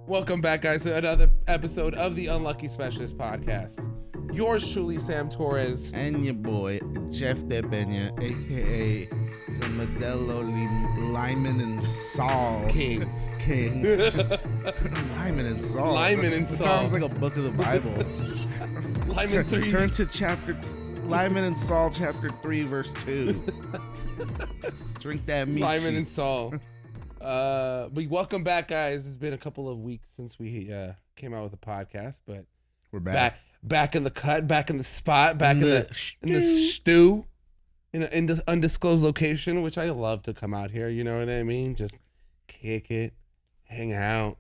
Welcome back, guys, to another episode of the Unlucky Specialist Podcast. Yours truly, Sam Torres. And your boy, Jeff Depena, a.k.a. the Modelo Lyman and Saul King. Lyman and Saul. Lyman and It Saul. sounds like a book of the Bible. Lyman 3. Turn to chapter... Lyman and Saul, chapter 3, verse 2. Drink that meat. Lyman and Saul. But welcome back, guys. It's been a couple of weeks since we came out with a podcast, but We're back. back in the cut, back in the spot, back in the stew, in the undisclosed location, which I love to come out here. You know what I mean? Just kick it, hang out,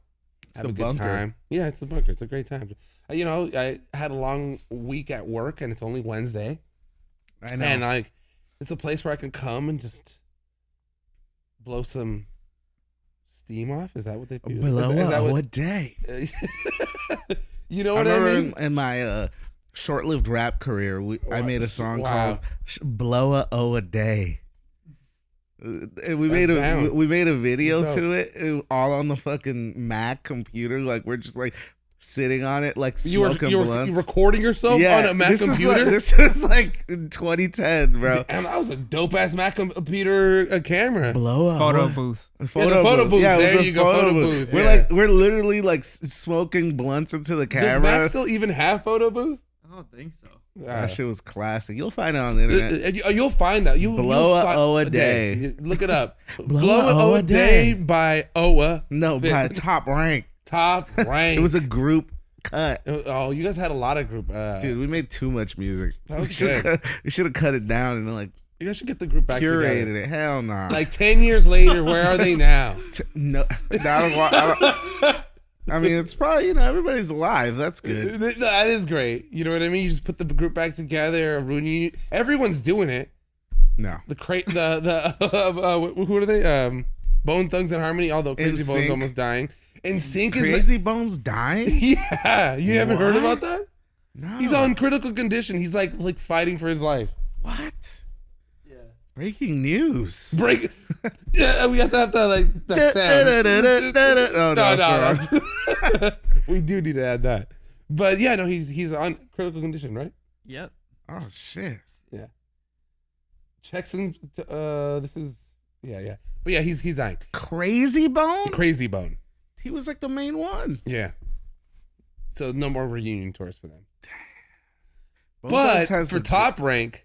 It's have the a good bunker. time. Yeah, it's the bunker. It's a great time. You know, I had a long week at work, and it's only Wednesday, I know. and it's a place where I can come and just blow some steam off. Is that what they do? Below Is that what day? You know what I mean? In my short-lived rap career, I made a song Wow. called "Blow a Day." And we That's made a video That's to it, all on the fucking Mac computer. Like we're just like sitting on it, like You were smoking blunts. recording yourself on a Mac computer? This is like in 2010, bro. Damn, that was a dope ass Mac computer camera. Blow a Photo booth. Photo booth. Yeah, it was There a you go, photo booth. We're literally like smoking blunts into the Does camera. Mac still even have photo booth? I don't think so. That shit was classic. You'll find it on the internet. You'll find that. Blow a day. Look it up. Blow a day. by Oa. No, by Top Rank. Top rank. It was a group cut. Oh, you guys had a lot of group. Dude, we made too much music. That was good. We should have cut it down and like You guys should get the group back curated together. it. Hell nah. Like 10 years later, where are they now? No, I mean, it's probably, everybody's alive. That's good. That is great. You know what I mean? You just put the group back together. Everyone's doing it. No. Who are they? Bone Thugs and Harmony. Although Crazy NSYNC. Bone's almost dying. NSYNC is Crazy Bones dying? yeah. You haven't heard What? about that? No. He's on critical condition. He's like fighting for his life. What? Yeah. Breaking news. Break. Yeah, we have to that sound. Oh, no, No. We do need to add that. But yeah, no, he's on critical condition, right? Yep. Oh, shit. Yeah. Checks in. This is yeah. But yeah, he's dying. Crazy Bone? Crazy Bone. He was like the main one. Yeah. So no more reunion tours for them. Bone But Thugs has for a- Top Rank,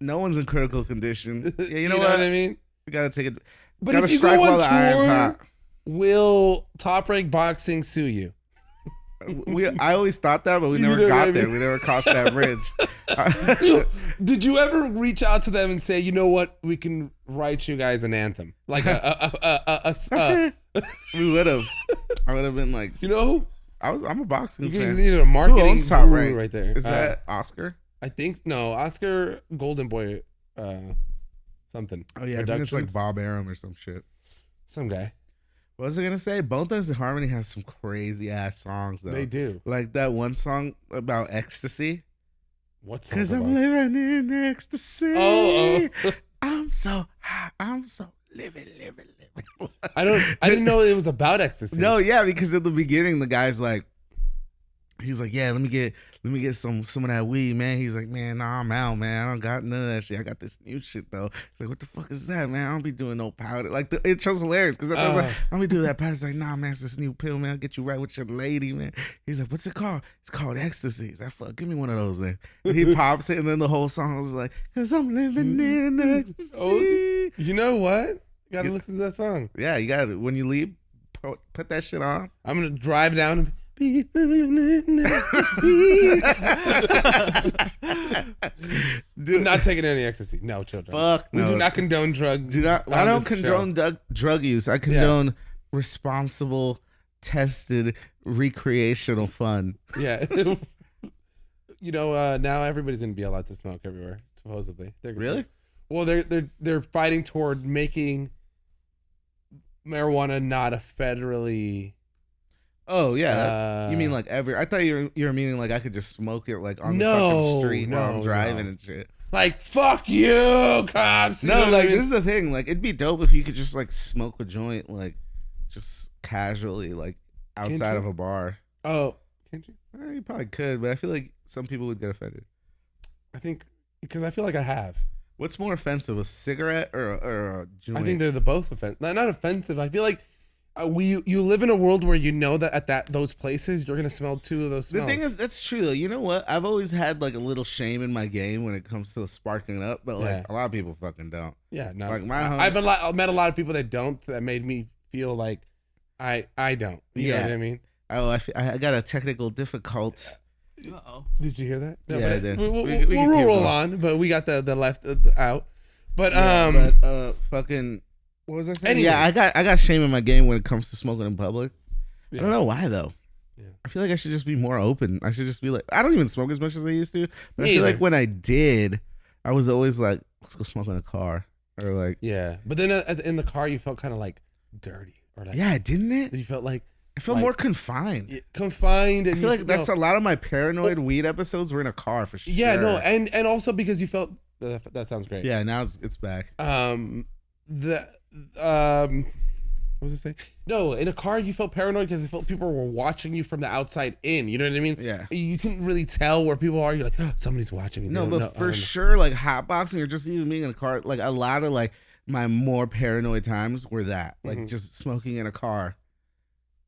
no one's in critical condition. Yeah, you know what what? I mean? We gotta take it. But Gotta if you strike go while on the iron's tour, hot. will Top Rank Boxing sue you? I always thought that, but we You never know what I got there. mean? We never crossed that bridge. Did you ever reach out to them and say, you know what, we can write you guys an anthem, like We would have. I would have been like, you know, I'm a boxing you fan. guys needed a marketing Who owns Top guru Rank? right there. Is that Oscar? I think no, Oscar Golden Boy, something. Oh yeah, I think it's like Productions? Bob Arum or some shit. Some guy. What was I gonna say? Bone Thugs and Harmony has some crazy ass songs though. They do. Like that one song about ecstasy. What's song Cause about? I'm living in ecstasy. Oh. I'm so high. I'm so living. I didn't know it was about ecstasy. No, yeah, because at the beginning the guy's like, he's like, yeah, let me get some of that weed, man. He's like, man, nah, I'm out, man. I don't got none of that shit. I got this new shit though. He's like, what the fuck is that, man? I don't be doing no powder. Like the intro's hilarious because I was like, I don't be doing that powder. He's like, nah, man, it's this new pill, man. I'll get you right with your lady, man. He's like, what's it called? It's called ecstasy. He's like, fuck, give me one of those then. And he pops it, and then the whole song was like, cause I'm living in ecstasy. Oh, you know what? You gotta listen to that song. Yeah, you got it. When you leave, put that shit on. I'm gonna drive down and be living in ecstasy. Dude, Not taking any ecstasy. No, children. fuck We no. do not condone drugs. I don't condone drug use. I condone responsible, tested, recreational fun. Yeah. You know, now everybody's gonna be allowed to smoke everywhere. Supposedly. Really? Well, they're fighting toward making marijuana not a federally. Oh yeah. You mean like I thought you were meaning like I could just smoke it like on the fucking street while I'm driving and shit. Like, fuck you, cops. You know No, what like I mean? this is the thing. Like it'd be dope if you could just like smoke a joint like just casually like outside of a bar. Oh, can't you? You probably could, but I feel like some people would get offended. I think because I feel like I have. What's more offensive, a cigarette or a joint? I think they're the both offensive. Not offensive. I feel like you live in a world where you know that at those places you're gonna smell two of those smells. The thing is, that's true though. You know what? I've always had like a little shame in my game when it comes to sparking up, but like a lot of people fucking don't. Yeah, no. Like I've met a lot of people that don't. That made me feel like I don't. You know what I mean? Oh, I got a technical difficult. Uh-oh. Did you hear that? No, yeah, I did. We'll roll on, but we got the left out. But fucking. What was I saying? Anyway. Yeah, I got shame in my game when it comes to smoking in public. Yeah. I don't know why though. Yeah. I feel like I should just be more open. I should just be like, I don't even smoke as much as I used to, but I feel like when I did, I was always like, let's go smoke in the car, or like. Yeah, but then in the car, you felt kind of like dirty, or like. Yeah, didn't it? You felt like. I feel more confined. Confined, and I feel like that's a lot of my paranoid weed episodes were in a car for sure. Yeah, no, and also because you felt that sounds great. Yeah, now it's back. What was I saying? No, in a car you felt paranoid because you felt people were watching you from the outside in. You know what I mean? Yeah. You couldn't really tell where people are. You're like, oh, somebody's watching me. No, but for sure, like hotboxing or just even being in a car, like a lot of like my more paranoid times were that, like just smoking in a car.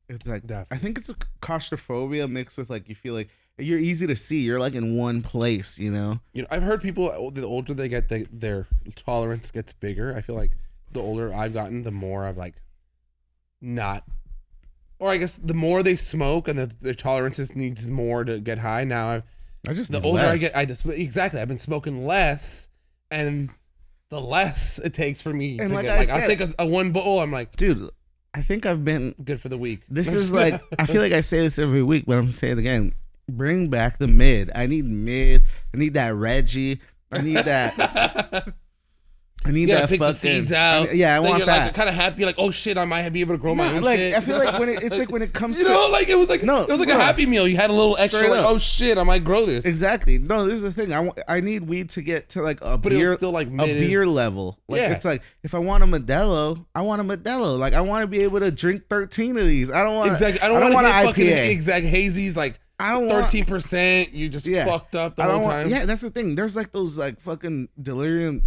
It's like, I think it's a claustrophobia mixed with like, you feel like you're easy to see. You're like in one place, you know? You know, I've heard people, the older they get, their tolerance gets bigger. I feel like the older I've gotten, the more I've like not, or I guess the more they smoke and their tolerances needs more to get high. Now the older I get, I've been smoking less, and the less it takes for me to get, like I'll take a one bowl. I'm like, dude, I think I've been good for the week. This is like, I feel like I say this every week, but I'm saying it again. Bring back the mid. I need mid. I need that Reggie. I need that. I need that pick fucking. The seeds out. I want you're that. Like kind of happy, like, oh shit, I might be able to grow my own shit. I feel like when it's like when it comes you to, know, like it was like a Happy Meal. You had a little extra, like, oh shit, I might grow this. Exactly. No, this is the thing. I need weed to get to like a beer, still like a beer level. Like it's like if I want a Modelo, I want a Modelo. Like I want to be able to drink 13 of these. I don't want exactly. I don't want to hit fucking exact hazies like. I don't want 13%. You just fucked up the whole time. Yeah, that's the thing. There's like those like fucking delirium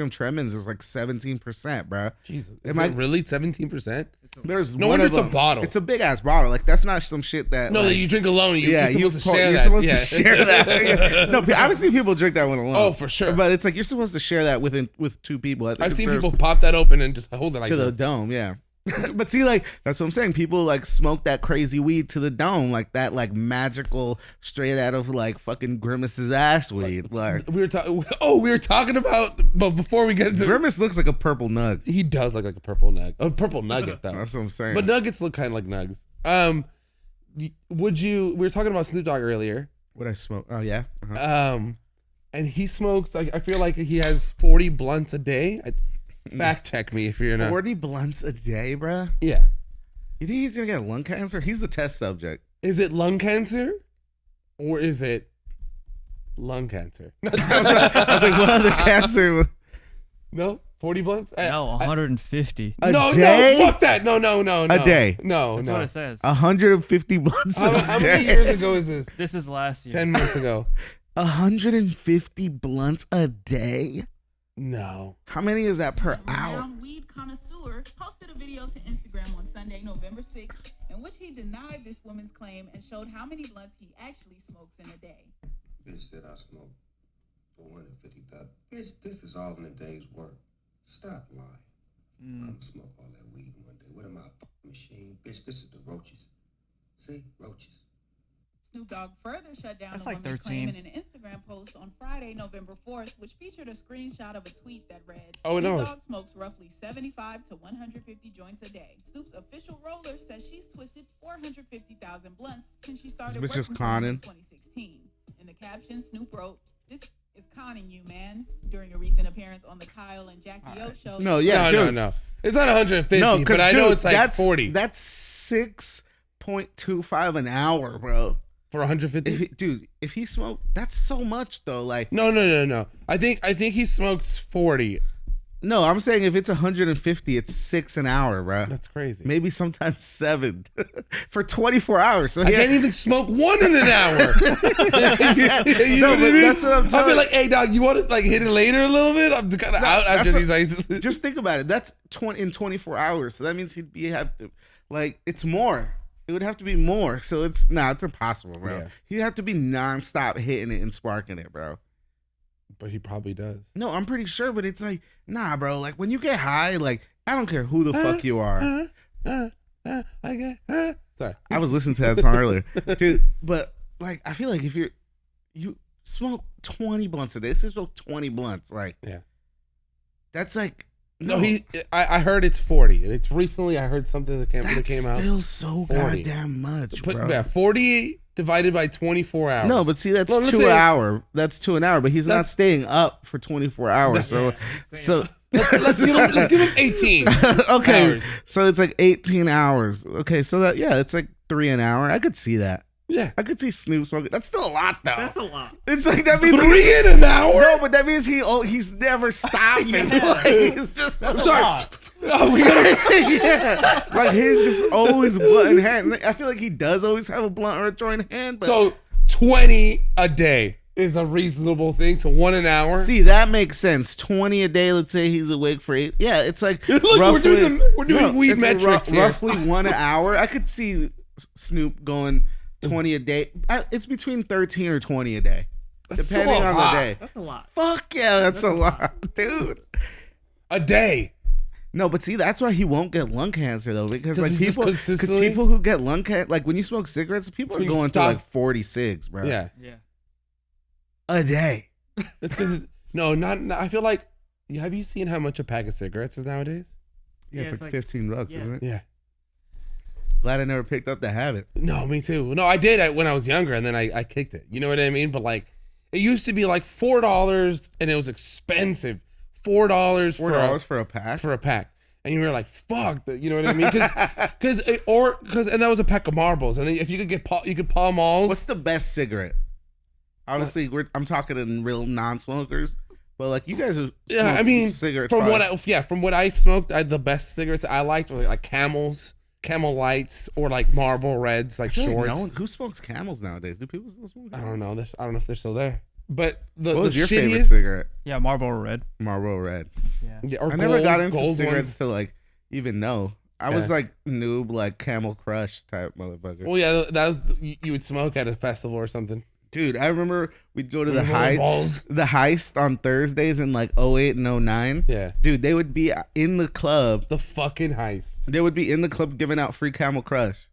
tremens is like 17%, bro. Jesus, is it really 17%? There's no wonder it's a bottle. It's a big ass bottle. Like that's not some shit that. No, like, that you drink alone. You're supposed to share that. You're supposed to share that. No, obviously people drink that one alone. Oh, for sure. But it's like you're supposed to share that with two people. I've seen people pop that open and just hold it like to the dome. Yeah. But see, like that's what I'm saying. People like smoke that crazy weed to the dome, like that, like magical, straight out of like fucking Grimace's ass weed. Like we were talking about, but before we get into Grimace, looks like a purple nug. He does look like a purple nug, a purple nugget though. That's what I'm saying. But nuggets look kind of like nugs. We were talking about Snoop Dogg earlier. Would I smoke? Oh yeah. And he smokes. I feel like he has 40 blunts a day. Fact check me if you're not. 40 blunts a day, bruh? Yeah. You think he's gonna get lung cancer? He's the test subject. Is it lung cancer? Or is it lung cancer? I was like, what other cancer? No? 40 blunts? No, 150. No, fuck that. No. A day. No, That's what it says. 150 blunts a day. How many years ago is this? This is last year. 10 months ago. 150 blunts a day? No. How many is that per hour? Weed connoisseur posted a video to Instagram on Sunday, November 6th, in which he denied this woman's claim and showed how many blunts he actually smokes in a day. Bitch said I smoke 450. Bitch, this is all in a day's work. Stop lying. Come smoke all that weed in one day. What am I, a fucking machine? Bitch, this is the roaches. See? Roaches. Snoop Dogg further shut down That's the like woman's 13. claim in an Instagram post on Friday, November 4th, which featured a screenshot of a tweet that read, Oh, Snoop no. Dogg smokes roughly 75 to 150 joints a day. Snoop's official roller says she's twisted 450,000 blunts since she started This bitch is working for him in conning. 2016. In the caption, Snoop wrote, "This is conning you, man," during a recent appearance on the Kyle and Jackie O show. No, yeah, dude. No. It's not 150, No, but I know dude, it's like 40. That's 6.25 an hour, bro. For 150? If he smoked, that's so much though. Like No. I think he smokes 40 No, I'm saying if it's 150, it's 6 an hour, bro. That's crazy. Maybe sometimes 7 for 24 hours. So I can't even smoke one in an hour. You know what I mean? that's what I'm I'll telling be like, hey, dog, you want to like hit it later a little bit? I'm kind of out after these. Like, Just think about it. That's 24 hours. So that means have to, like, it's more. It would have to be more. So it's impossible, bro. Yeah. He'd have to be nonstop hitting it and sparking it, bro. but he probably does. No, I'm pretty sure, but it's like, nah, bro. Like when you get high, like I don't care who the fuck you are. Sorry. I was listening to that song earlier, dude. But like, I feel like if you smoke 20 blunts a day, this is smoke 20 blunts, like, Yeah. that's like No, I heard it's 40. It's recently I heard something that came That's out. still so 40. goddamn much, But bro. yeah, 40 divided by 24 hours. No, but see, that's Well, let's 2 say- hour. That's 2 an hour, but he's not That's- staying up for 24 hours. So, let's give him 18. okay. hours. So it's like 18 hours. Okay, so that it's like 3 an hour. I could see that. Yeah. I could see Snoop smoking. That's still a lot, though. That's a lot. It's like that means 3 in an hour? No, but that means he's never stopping. Like, he's just I'm sorry. Oh, we gotta, yeah, like he's just always blunt in hand. I feel like he does always have a blunt or a joint in hand. But so 20 a day is a reasonable thing. So 1 an hour. see, that makes sense. 20 a day. Let's say he's awake for 8. Yeah, it's like Look, roughly, we're doing weed it's metrics here. roughly 1 an hour. I could see Snoop going 20 a day. It's between 13 or 20 a day, That's depending still a on lot. the day. That's a lot. Fuck yeah, that's a lot, dude. A day. No, but see, that's why he won't get lung cancer though, because 'Cause like it's just people, because consistently- people who get lung cancer, like when you smoke cigarettes, people when are you going stop- through like 46, bro. Yeah. Yeah. A day. It's because not. I feel like. Have you seen how much a pack of cigarettes is nowadays? Yeah, it's it's like like- $15, yeah. isn't it? Yeah. Glad I never picked up the habit. No, me too. No, I did when I was younger, and then I kicked it. You know what I mean? But like, it used to be like $4, and it was expensive. $4 $4 for a pack. for a pack, and you were like, "Fuck," you know what I mean? Because and that was a pack of marbles, and then if you could get you could Pall Malls. What's the best cigarette? Obviously, I'm talking to real non-smokers, but like you guys have Yeah, smoked I mean, some cigarettes. from probably. from what I smoked, the best cigarettes I liked were like Camels, Camel Lights, or like Marlboro Reds, like I feel like shorts. who smokes Camels nowadays? Do people still smoke I Camels? don't know. I don't know if they're still there. But the What was the your favorite shittiest- cigarette? Yeah, Marlboro Red. Marlboro Red. Yeah. Yeah, or I never got into gold cigarettes ones. to like even know. I was Yeah. like noob, like Camel Crush type motherfucker. Well, yeah, that was you would smoke at a festival or something. Dude, I remember we'd go to the Roll balls. heist on Thursdays in like 08 and 09. Yeah, Dude, they would be in the club. the fucking heist. They would be in the club giving out free Camel Crush.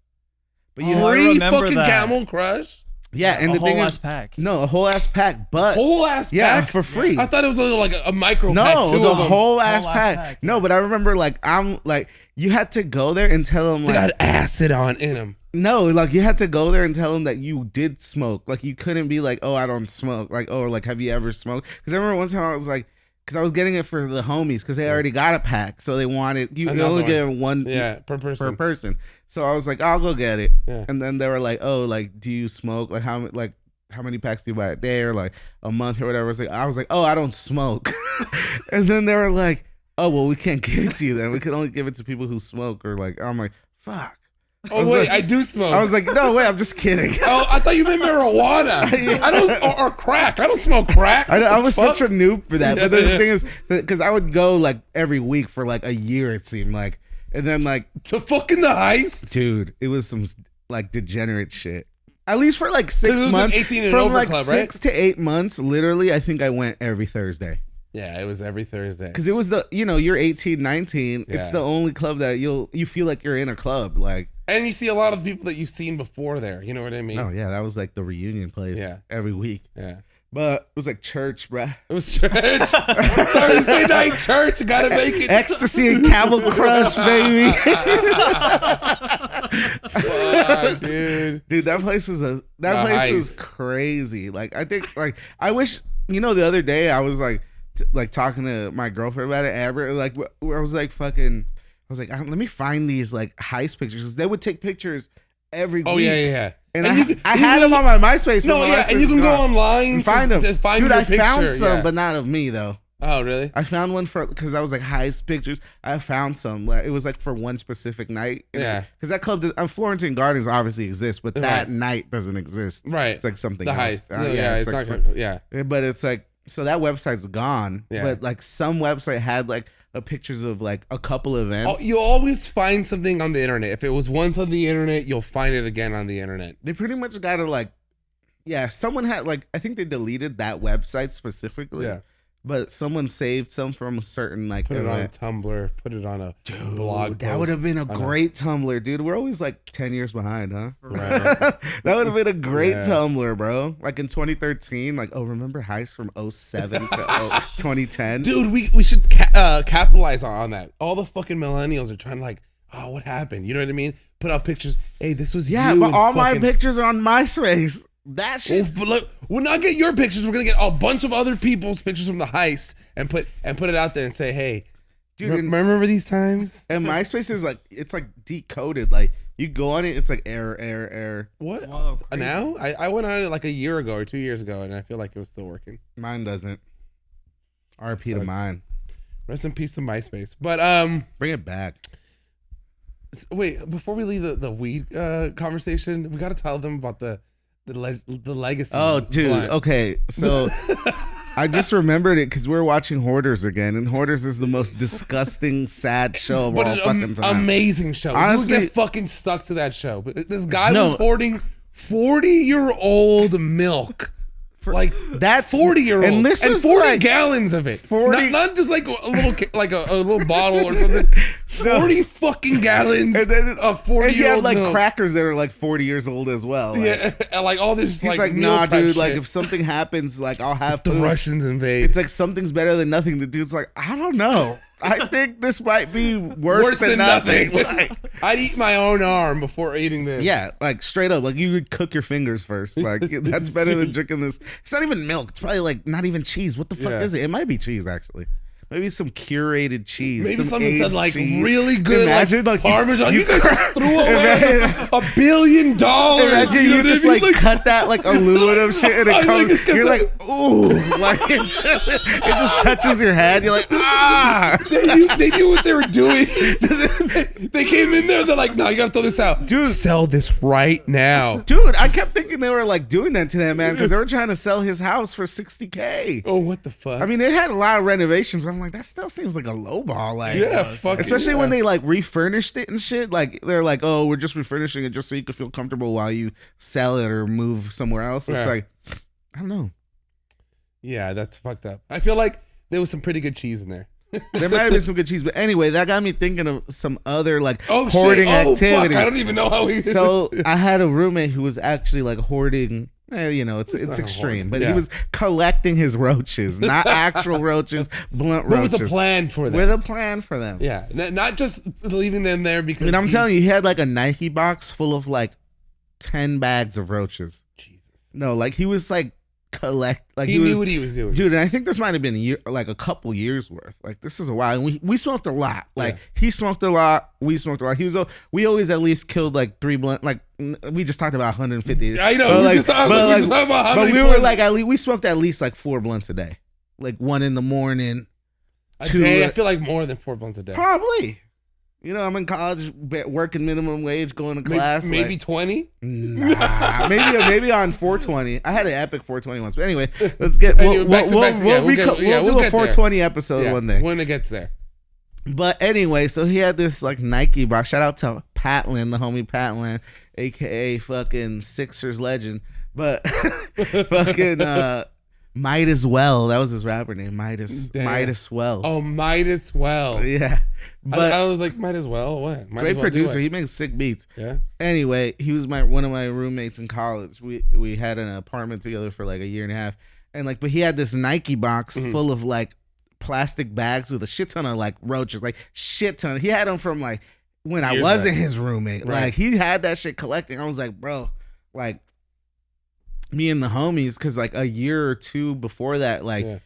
But Oh, I Free remember fucking that. Camel Crush, yeah, and a the thing whole is, ass pack. no, a whole ass pack, but whole ass yeah, pack for free. I thought it was like a micro No, pack. Two the of them. whole ass Whole ass pack. pack, No, yeah. but I remember like I'm like you had to go there and tell them They like got acid in them. no, like you had to go there and tell them that you did smoke. Like you couldn't be like, oh, I don't smoke. Like, oh, like have you ever smoked? Because I remember one time I was like, because I was getting it for the homies because they already got a pack, so they wanted you Another only one. get one Yeah, per person. per person. So I was like, I'll go get it. Yeah. And then they were like, oh, like do you smoke? Like how many packs do you buy a day or like a month or whatever? I was like, oh, I don't smoke. And then they were like, oh, well, we can't give it to you then. We can only give it to people who smoke. Or like, I'm like, fuck. Oh was wait, like- I do smoke. I was like, no, wait, I'm just kidding. oh, I thought you meant marijuana. Yeah. I don't or crack. I don't smoke crack. I was What the such a noob for that. But then Yeah. the thing is, because I would go like every week for like a year, it seemed like. And then like, to fucking the heist. dude, it was some like degenerate shit. At least for like 6 'Cause it was an months. 18 and from over like club, right? 6 to 8 months, literally, I think I went every Thursday. Yeah, it was every Thursday. Because it was you're 18, 19. It's Yeah. the only club that you feel like you're in a club. Like, And you see a lot of the people that you've seen before there. You know what I mean? oh yeah, that was like the reunion place Yeah. every week. Yeah. But it was like church, bruh. It was church. Thursday night church. You gotta make it. Ecstasy and Camel Crush, baby. Fuck, dude. Dude, that place was was Nice. crazy. Like, I think I wish the other day I was like talking to my girlfriend about it, Amber. Like, where I was like let me find these like heist pictures. 'Cause they would take pictures every Oh week. yeah. And you can- I you had can them go- on my MySpace. No, but my yeah, MySpace and you is can go gone. online and find them. to find Dude, your I picture. found some, yeah. but not of me though. Oh, really? I found one because I was like heist pictures. I found some. Like, it was like for one specific night. Yeah. Because that club, Florentine Gardens obviously exists, but that night doesn't exist. Right. It's like something The else. heist. It's like not gonna, yeah. But it's like, so that website's gone. Yeah. But like some website had like pictures of like a couple events. Oh, you'll always find something on the internet. If it was once on the internet, you'll find it again on the internet. They pretty much got to like, yeah, someone had like, I think they deleted that website specifically. Yeah. But someone saved some from a certain like Put it on a event. Tumblr. Put it on a blog. That would have post, been a on great Tumblr, dude. We're always like 10 years behind, huh? Right. That would have been a great Yeah. Tumblr, bro. Like in 2013, like, oh, remember Heist from 07 to 2010? Dude, we should capitalize on that. All the fucking millennials are trying to like, oh, what happened? You know what I mean? Put out pictures. Hey, this was Yeah, you. but and all my fucking- pictures are on MySpace. That shit. Look, we'll not get your pictures. We're gonna get a bunch of other people's pictures from the heist and put it out there and say, hey, Dude, remember these times? and MySpace is like, it's like decoded. Like you go on it, it's like error. What? Whoa, Now? I went on it like a year ago or 2 years ago, and I feel like it was still working. Mine doesn't. RP to Sucks. mine. Rest in peace to MySpace. But Bring it back. wait, before we leave the weed conversation, we got to tell them about the legacy. Oh, dude. blunt. Okay, so I just remembered it because we're watching Hoarders again, and Hoarders is the most disgusting, sad show of But all an fucking time. amazing show. Honestly- you would get fucking stuck to that show. But this guy No. was hoarding 40-year-old milk. Like That's 40-year-old, and this and is 40 like gallons of it. 40 not just like a little like a little bottle or something. 40 fucking gallons And then- of and he had 40-year-old like milk. crackers that are like 40 years old as well. Like, Yeah, and like all this. he's like, meal nah, prep dude. Like shit. if something happens, like I'll have the food. Russians invade, It's like something's better than nothing. The dude's like, I don't know. I think this might be worse than nothing. Like, I'd eat my own arm before eating this. yeah, like straight up, like you would cook your fingers first. Like that's better than drinking this. It's not even milk. It's probably like not even cheese. What the fuck Yeah. is it? It might be cheese actually. Maybe some curated cheese. Maybe some something aged said like cheese. really good Imagine, like, like, Parmesan. You guys just threw away Imagine- $1 billion. Imagine know you what I just mean? like cut that like aluminum shit and I it think comes. it gets You're like- like, ooh, like it just touches your head. You're like, ah. They knew what they were doing. They came in there. They're like, no, you gotta throw this out, Dude. Sell this right now. Dude, I kept thinking they were like doing that to that man because they were trying to sell his house for $60K. Oh, what the fuck? I mean, it had a lot of renovations, but I'm like, that still seems like a low ball. Like, yeah, fuck. especially when they like refurnished it and shit. Like, they're like, oh, we're just refurnishing it just so you can feel comfortable while you sell it or move somewhere else. It's Yeah. like, I don't know. Yeah, that's fucked up. I feel like there was some pretty good cheese in there. There might have been some good cheese, but anyway, that got me thinking of some other like Oh, hoarding shit. Oh, activities. fuck. I don't even know how we. So I had a roommate who was actually like hoarding. You know, it's not extreme, hoarding, but yeah. he was collecting his roaches, not actual roaches, blunt but roaches. with a plan for them. With a plan for them. Yeah, not just leaving them there because. And I'm telling you, he had like a Nike box full of like 10 bags of roaches. Jesus. No, like he was like He knew what he was doing. Dude, and I think this might have been a couple years worth. Like this is a while. And we smoked a lot. Like he smoked a lot. We smoked a lot. We always at least killed like 3 blunt. Like we just talked about 150. I know. But, We like, just talked but, about how but many we were blunts- like at least we smoked at least like 4 blunts a day. Like 1 in the morning. a 2 day. I feel like more than 4 blunts a day. probably. You know, I'm in college, working minimum wage, going to class. Maybe like, 20. Nah, maybe on 420. I had an epic 420 once. But anyway, let's get. Anyway, back to- yeah, we'll We'll get do a there. 420 episode Yeah, one day. when it gets there. But anyway, so he had this like Nike box. Shout out to Patlin, the homie Patlin, aka fucking Sixers legend. But fucking Might As Well. That was his rapper name. Might As Well. Oh, might as well. Yeah. But I was like, might as well. What? Might great as well do producer. it. He makes sick beats. Yeah. Anyway, he was one of my roommates in college. We had an apartment together for like a year and a half, and like, but he had this Nike box Mm-hmm. full of like plastic bags with a shit ton of like roaches, like shit ton. He had them from like when I Years wasn't back. his roommate. Right. Like he had that shit collecting. I was like, bro, like me and the homies, because like a year or two before that, like. Yeah.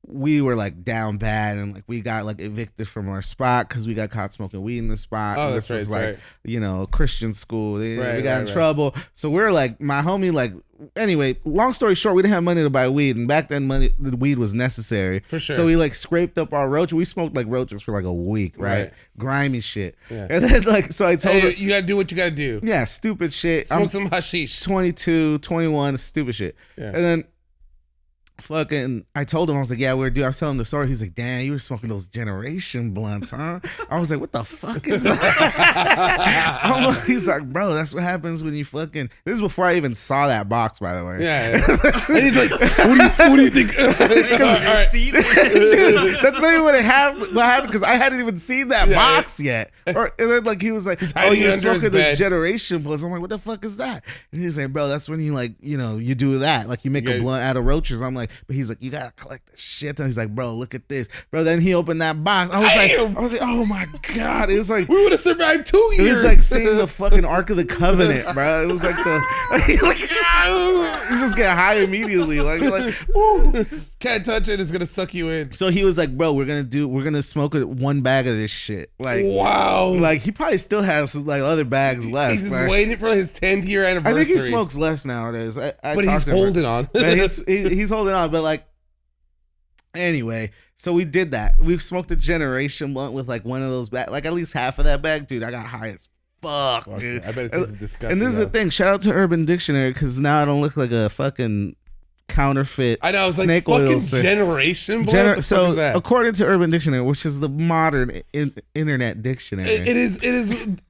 we were like down bad, and like we got like evicted from our spot because we got caught smoking weed in the spot. Oh, And that's this is right, like right. you know, Christian school. We Right, got in right. trouble, so we're like my homie. Like anyway, long story short, we didn't have money to buy weed, and back then the weed was necessary For sure. So we like scraped up our roach. We smoked like roaches for like a week, right? Right. Grimy shit. Yeah. And then like so I told her, Hey, you gotta do what you gotta do. yeah, stupid shit. Smoke I'm some hashish. 22, 21, stupid shit. Yeah. And then fucking I told him, I was like, yeah, I was telling him the story. He's like, damn, you were smoking those generation blunts, huh? I was like, what the fuck is that? He's like, bro, that's what happens when you fucking, this is before I even saw that box, by the way. Yeah. And he's like, what do you think? All right. See this? Dude, that's not even what happened because I hadn't even seen that Yeah, box yet. And then like he was like, oh, hiding you're under his smoking the bed. generation blunts. I'm like, what the fuck is that? And he's like, bro, that's when you like, you know, you do that. Like you make Yeah. a blunt out of roaches. I'm like, but he's like, you gotta collect the shit. And he's like, bro, look at this. Bro, then he opened that box. Damn. I was like, oh my God. It was like We would have survived 2 it years. was like seeing the fucking Ark of the Covenant, bro. It was like you just get high immediately. Like woo. Can't touch it. It's gonna suck you in. So he was like, bro, we're gonna smoke one bag of this shit. Like, Wow. like he probably still has some, like other bags left. He's just like, waiting for his 10th year I anniversary. think he smokes less nowadays. I but talked he's to him. holding on. Man, he's holding on. But like, anyway, so we did that. We smoked a generation blunt with like one of those bags, like at least half of that bag, dude. I got high as fuck, dude. I bet it tastes disgusting. And this is the though. thing. Shout out to Urban Dictionary because now I don't look like a fucking counterfeit. I know. I was like, snake oil fucking stick. generation. Bro, what the fuck So is that? according to Urban Dictionary, which is the modern internet dictionary, It is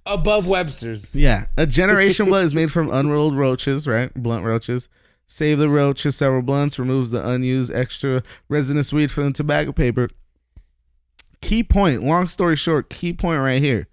above Webster's. yeah, a generation blunt is made from unrolled roaches, right? Blunt roaches. Save the roaches, several blunts, removes the unused extra resinous weed from the tobacco paper. Key point, long story short, key point right here.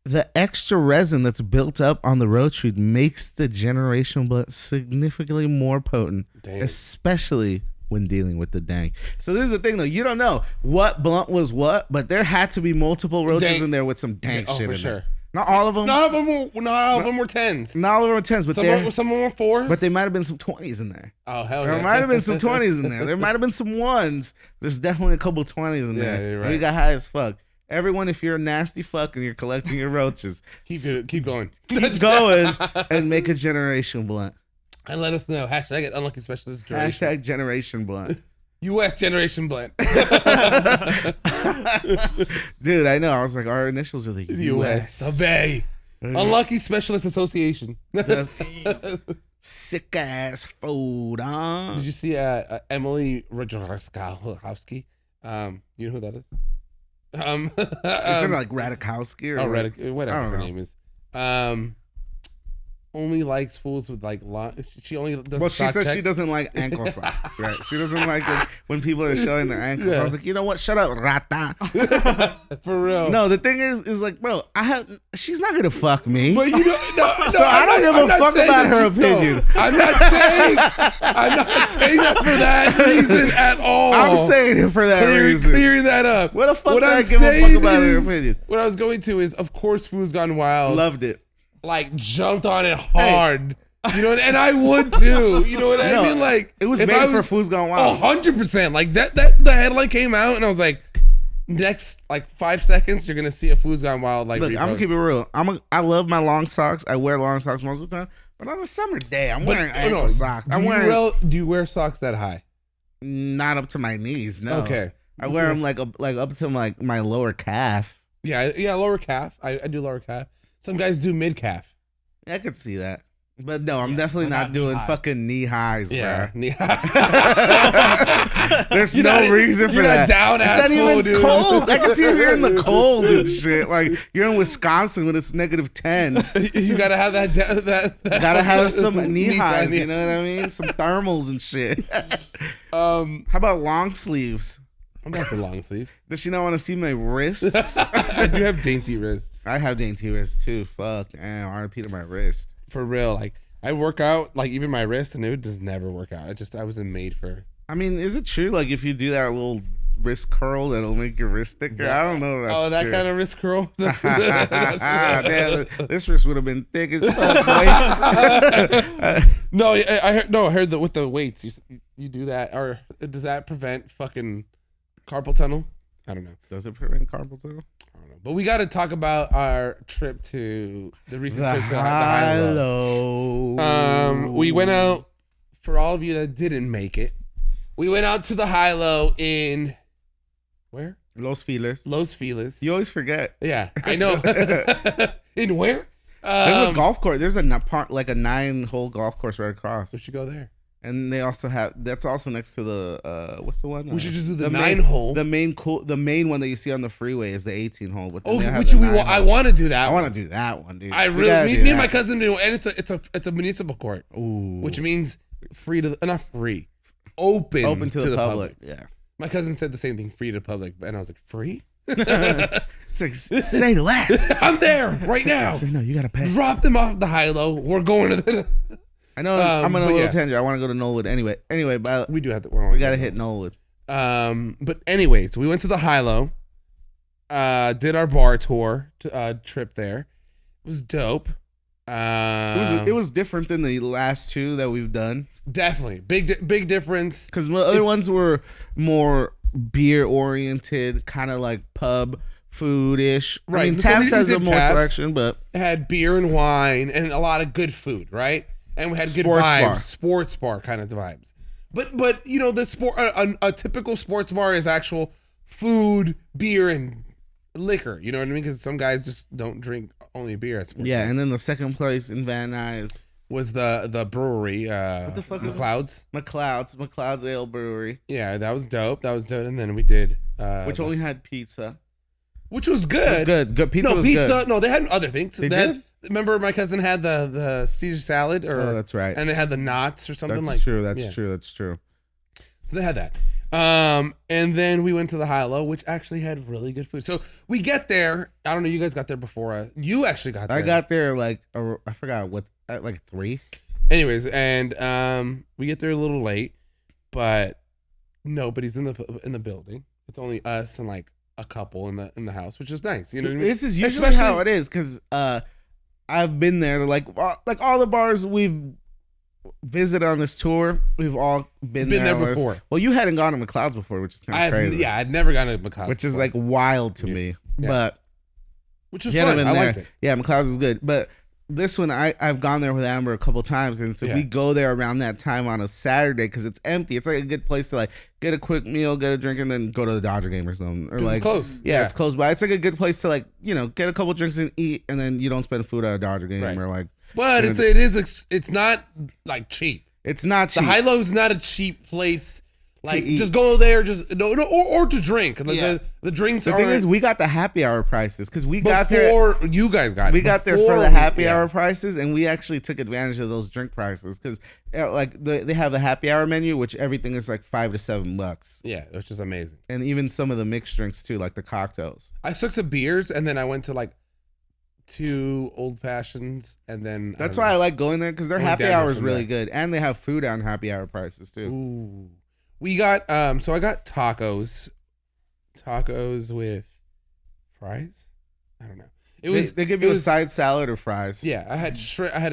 The extra resin that's built up on the roach weed makes the generation blunt significantly more potent, Dang. especially when dealing with the dang. So this is the thing though, you don't know what blunt was what, but there had to be multiple roaches Dang. in there with some dank Oh, shit for in sure. there. Not all of them. Not all of them were 10s. Not all of them were 10s, but Some there, were 4s. but they might have been some 20s in there. Oh hell There yeah. might have been some 20s in there. There might have been some ones. There's definitely a couple 20s in Yeah, there. you're And we right. got high as fuck. Everyone, if you're a nasty fuck and you're collecting your roaches, Keep going. keep going and make a generation blunt. And let us know. Hashtag Unlucky Specialist Generation. Hashtag generation blunt. US Generation Blend. Dude, I know. I was like, our initials are the US. US. Obey. Unlucky Specialist Association. That's sick ass food, huh? Did you see Emily Ratajkowski? You know who that is? Is it like Radikowski or oh, what? I whatever don't her know. name is. Only likes fools with like long. She only does. Well, she sock says check. she doesn't like ankle socks, right? She doesn't like it when people are showing their ankles. Yeah. I was like, you know what? Shut up, rata. For real. No, the thing is like, bro, she's not gonna fuck me. But you know, no, So I don't give a I'm not fuck saying about that her you- opinion. No, I'm not saying that for that reason at all. I'm saying it for that reason. Clearing that up. What the fuck What did I I'm give a fuck saying about her is- opinion? What I was going to is, of course, Food's Gone Wild. Loved it. Like jumped on it hard. You know, and I would too. You know what I No, mean? Like it was if made I for Food's Gone Wild. 100%. Like that the headline came out, and I was like, next like 5 seconds, you're gonna see a Food's Gone Wild. Like, Look, I'm gonna repost. keep it real. I love my long socks. I wear long socks most of the time, but on a summer day, I'm wearing ankle socks. I'm wearing Do you wear socks that high? not up to my knees. No. Okay. I wear them like up to like my lower calf. Yeah, lower calf. I do lower calf. Some guys do mid calf. I could see that. But no, I'm definitely we're not not doing knee-high. fucking knee highs, bro. Yeah. There's You're no not- reason for you're that. not down It's ass not full, even dude. cold. I can see if you're in the cold and shit. Like you're in Wisconsin when it's -10. You gotta have that. Gotta have some knee size, highs. yeah. You know what I mean? Some thermals and shit. How about long sleeves? I'm not for long sleeves. Does she not want to see my wrists? I do have dainty wrists. I have dainty wrists too. Fuck, damn, RIP to my wrist. For real. Like I work out, like even my wrist, and it would just never work out. I wasn't made for. I mean, is it true? Like, if you do that little wrist curl that'll make your wrist thicker. I don't know if that's that true. kind of wrist curl. Damn, this wrist would have been thick as fuck. Boy. No, I heard that with the weights, you do that, or does that prevent fucking carpal tunnel? I don't know. Does it prevent carpal tunnel? I don't know. But we got to talk about our trip to the recent trip to the High-Low. We went out. For all of you that didn't make it, we went out to the High-Low in where? Los Feliz. Los Feliz. You always forget. Yeah, I know. In where? There's a golf course. There's a 9-hole golf course right across. We should go there. And they also have, that's also next to the what's the one? We should just do the main 9-hole. The main one that you see on the freeway is the 18-hole. But Oh, I want to do that. I want to do that one, dude. I really, me and my cousin do, and it's a municipal court, Ooh. which means not free, open to the public. Yeah. My cousin said the same thing, free to the public, and I was like, free? It's like, say less. I'm there right now. It's like, no, you gotta pay. Drop them off the High-Low. We're going to the. I know I'm on a little yeah. tangent. I want to go to Knollwood anyway. But We do have to. we gotta hit Knollwood. But anyways, we went to the High-Low. Did our bar tour trip there. It was dope. It was different than the last two that we've done. Definitely big difference. Because the other ones were more beer oriented, kind of like pub food ish. Right. I mean, So Taps we has did more Taps. selection, but It had beer and wine and a lot of good food, right? And we had good Sports vibes, bar. sports bar kind of vibes. But you know, the sport a typical sports bar is actual food, beer, and liquor. You know what I mean? Because some guys just don't drink only beer at sports. yeah. bar. And then the second place in Van Nuys, Was the brewery the fuck is McLeod's? McLeod's Ale Brewery, Yeah, that was dope. And then we did which only had pizza. which was good. It was good. Good pizza. No was pizza. Good. No, they had other things. They had, did? Remember, my cousin had the Caesar salad, or Oh, that's right. and they had the knots or something That's like. true. That's yeah. true. That's true. So they had that. And then we went to the High-Low, which actually had really good food. So we get there. I don't know. You guys got there before. You actually got there. I got there like I forgot what at like 3. Anyways, and we get there a little late, but nobody's in the building. It's only us and like a couple in the house, which is nice. You know what I mean? This is usually Especially- how it is because I've been there. Like all the bars we've visited on this tour, we've all been there there before. Well, you hadn't gone to McLeod's before, which is kind of crazy. Yeah, I'd never gone to McLeod's, which is before, like wild to me. Yeah. But which was you hadn't fun. been I there. liked it. Yeah, McLeod's is good, but. This one, I've gone there with Amber a couple times, and so Yeah. we go there around that time on a Saturday because it's empty. It's like a good place to like get a quick meal, get a drink, and then go to the Dodger game or something. Or 'Cause like it's close. Yeah, it's close by. It's like a good place to like get a couple drinks and eat, and then you don't spend food at a Dodger game Right. or like. But you know, it's not like cheap. It's not The cheap. High-Low is not a cheap place. Like eat. just go there, or to drink. Like, Yeah. the drinks the are thing is, we got the happy hour prices because we got there. before you guys got. We got there for Before the happy yeah. hour prices, and we actually took advantage of those drink prices because, like, they have a happy hour menu, which everything is like $5 to $7, Yeah, which is amazing. and even some of the mixed drinks too, like the cocktails. I took some beers and then I went to like 2 old fashions and then That's why I like going there because their Went happy down hour is from really there. good, and they have food on happy hour prices too. Ooh. We got so I got tacos with fries. I don't know. They give you a side salad or fries. Yeah, I had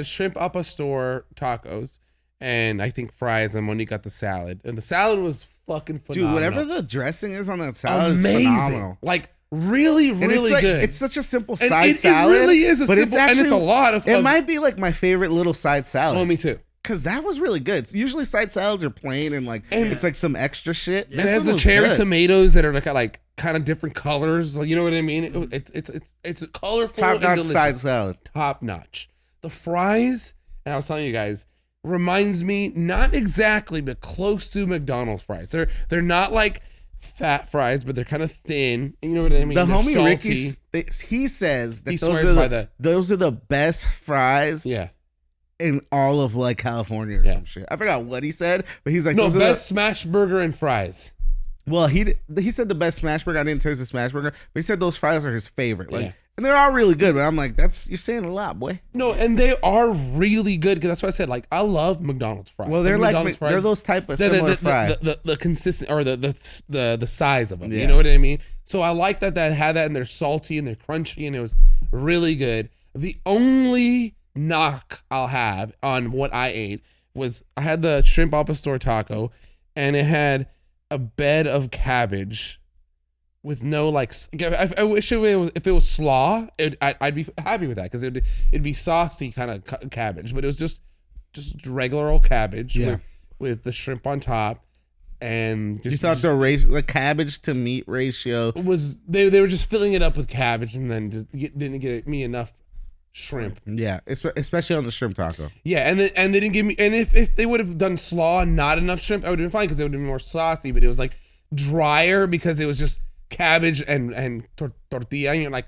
a shrimp up a store tacos, and I think fries, and Monique got the salad, and the salad was fucking dude, phenomenal. whatever the dressing is on that salad is amazing, phenomenal. like really, And really it's like, good. It's such a simple And side it salad. really is a but simple, and it's a lot of. It might be like my favorite little side Oh, salad me too. because that was really good. Usually side salads are plain and like it's like some extra shit. And it has the cherry tomatoes that are like kind of different colors. You know what I mean? It's colorful top and notch delicious. side salad. Top notch. The fries, and I was telling you guys, reminds me not exactly, but close to McDonald's fries. They're not like fat fries, but they're kind of thin. You know what I mean? The They're homie salty. Ricky, he says that He those swears are by those are the best fries Yeah. in all of like California or Yeah. some shit. I forgot what he said, but he's like, No, those best are smash burger and fries. well, he said the best smash burger. I didn't taste the smash burger, but he said those fries are his favorite. Like Yeah. And they're all really good, but I'm like, you're saying a lot, boy. No, and they are really good because that's what I said. Like, I love McDonald's fries. Well, they're like McDonald's they're those type of similar fries. The consistent or the size of them. Yeah. You know what I mean? So I like that had that, and they're salty and they're crunchy, and it was really good. The only knock I'll have on what I ate was I had the shrimp al pastor taco, and it had a bed of cabbage with no like. I wish if it was slaw, I'd be happy with that because it'd be saucy kind of cabbage, but it was just regular old cabbage with the shrimp on top. And you thought the cabbage to meat ratio was they were just filling it up with cabbage and then didn't get me enough shrimp. Yeah, especially on the shrimp taco. Yeah, and they didn't give me. And if they would have done slaw and not enough shrimp, I would have been fine because it would have been more saucy. But it was like drier because it was just cabbage and tortilla, and you're like,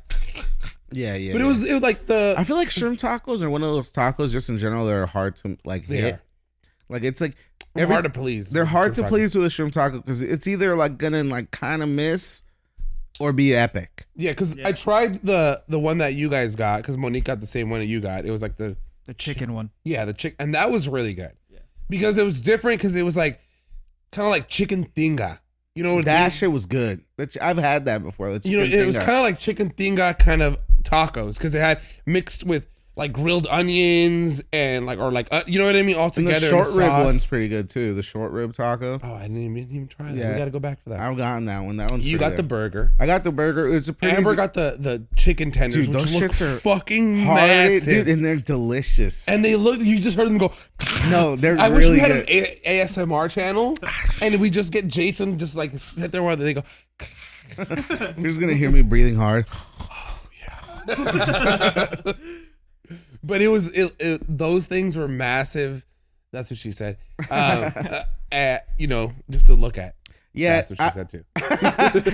yeah. But it was like I feel like shrimp tacos are one of those tacos just in general that are hard to like hit. Like it's like hard to please. They're hard to please with a shrimp taco because it's either like gonna like kind of miss or be epic. Yeah, because I tried the one that you guys got because Monique got the same one that you got. It was like the chicken one. Yeah, the chicken, and that was really good. Yeah, because it was different because it was like kind of like chicken tinga. You know, that shit was good. I've had that before. It was kind of like chicken tinga kind of tacos because it had mixed with like grilled onions and like you know what I mean, all together. And the short rib one's pretty good too. The short rib taco. Oh, I didn't even try that. We got to go back for that. I've gotten that one. That one's you got good. the burger. I got the burger. It's a pretty. Amber got the chicken tenders, dude, which those look shits are fucking hard, massive, dude, and they're delicious. And they look. You just heard them go. No, they're. I really wish we had good. an ASMR channel, and we just get Jason just like sit there while they go. You're just gonna hear me breathing hard. Oh yeah. But it was those things were massive. That's what she said. Just to look at. Yeah, that's what she said too.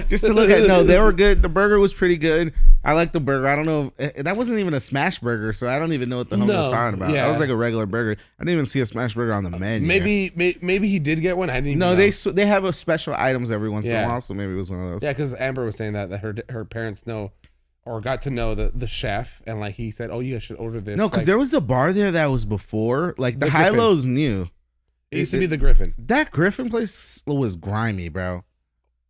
Just to look at. No, they were good. The burger was pretty good. I like the burger. I don't know if that wasn't even a smash burger, so I don't even know what the hell was talking about. Yeah. That was like a regular burger. I didn't even see a smash burger on the menu. Maybe he did get one. I didn't even know. They have a special items every once in a while, so maybe it was one of those. Yeah, because Amber was saying that her parents know or got to know the chef, and like he said, oh, you guys should order this. No, because there was a bar there that was before, like the Hi-Lo's new. It used to be the Griffin. That Griffin place was grimy, bro.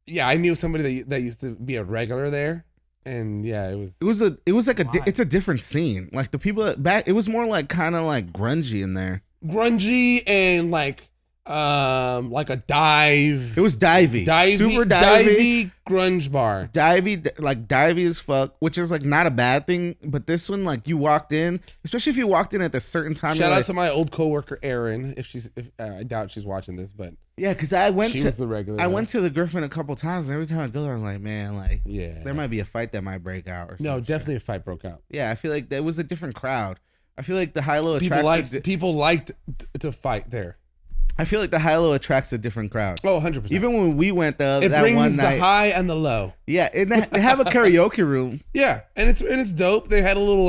Yeah, I knew somebody that used to be a regular there, and yeah, it was like it's a different scene. Like the people it was more like kind of like grungy in there. Grungy and like a dive. It was divey, super divey grunge bar. Divey as fuck, which is like not a bad thing. But this one, like you walked in, especially if you walked in at a certain time. Shout out to my old coworker Erin, if I doubt she's watching this, but yeah, because I went was the regular. I went to the Griffin a couple times, and every time I go there, I'm like, man, like, yeah, there might be a fight that might break out. Or no, definitely a fight broke out. Yeah, I feel like there was a different crowd. I feel like the Hi-Lo people liked to fight there. I feel like the Hi-Lo attracts a different crowd. Oh, 100%. Even when we went that brings one night, the high and the low. Yeah, and they have a karaoke room. Yeah, and it's dope. They had a little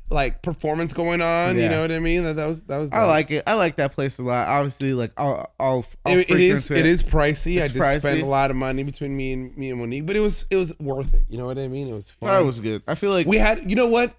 like performance going on. Yeah. You know what I mean? That was. Dope. I like it. I like that place a lot. Obviously, like it is pricey. I did pricey. spend a lot of money between me and Monique, but it was worth it. You know what I mean? It was fun. It was good. I feel like we had. You know what?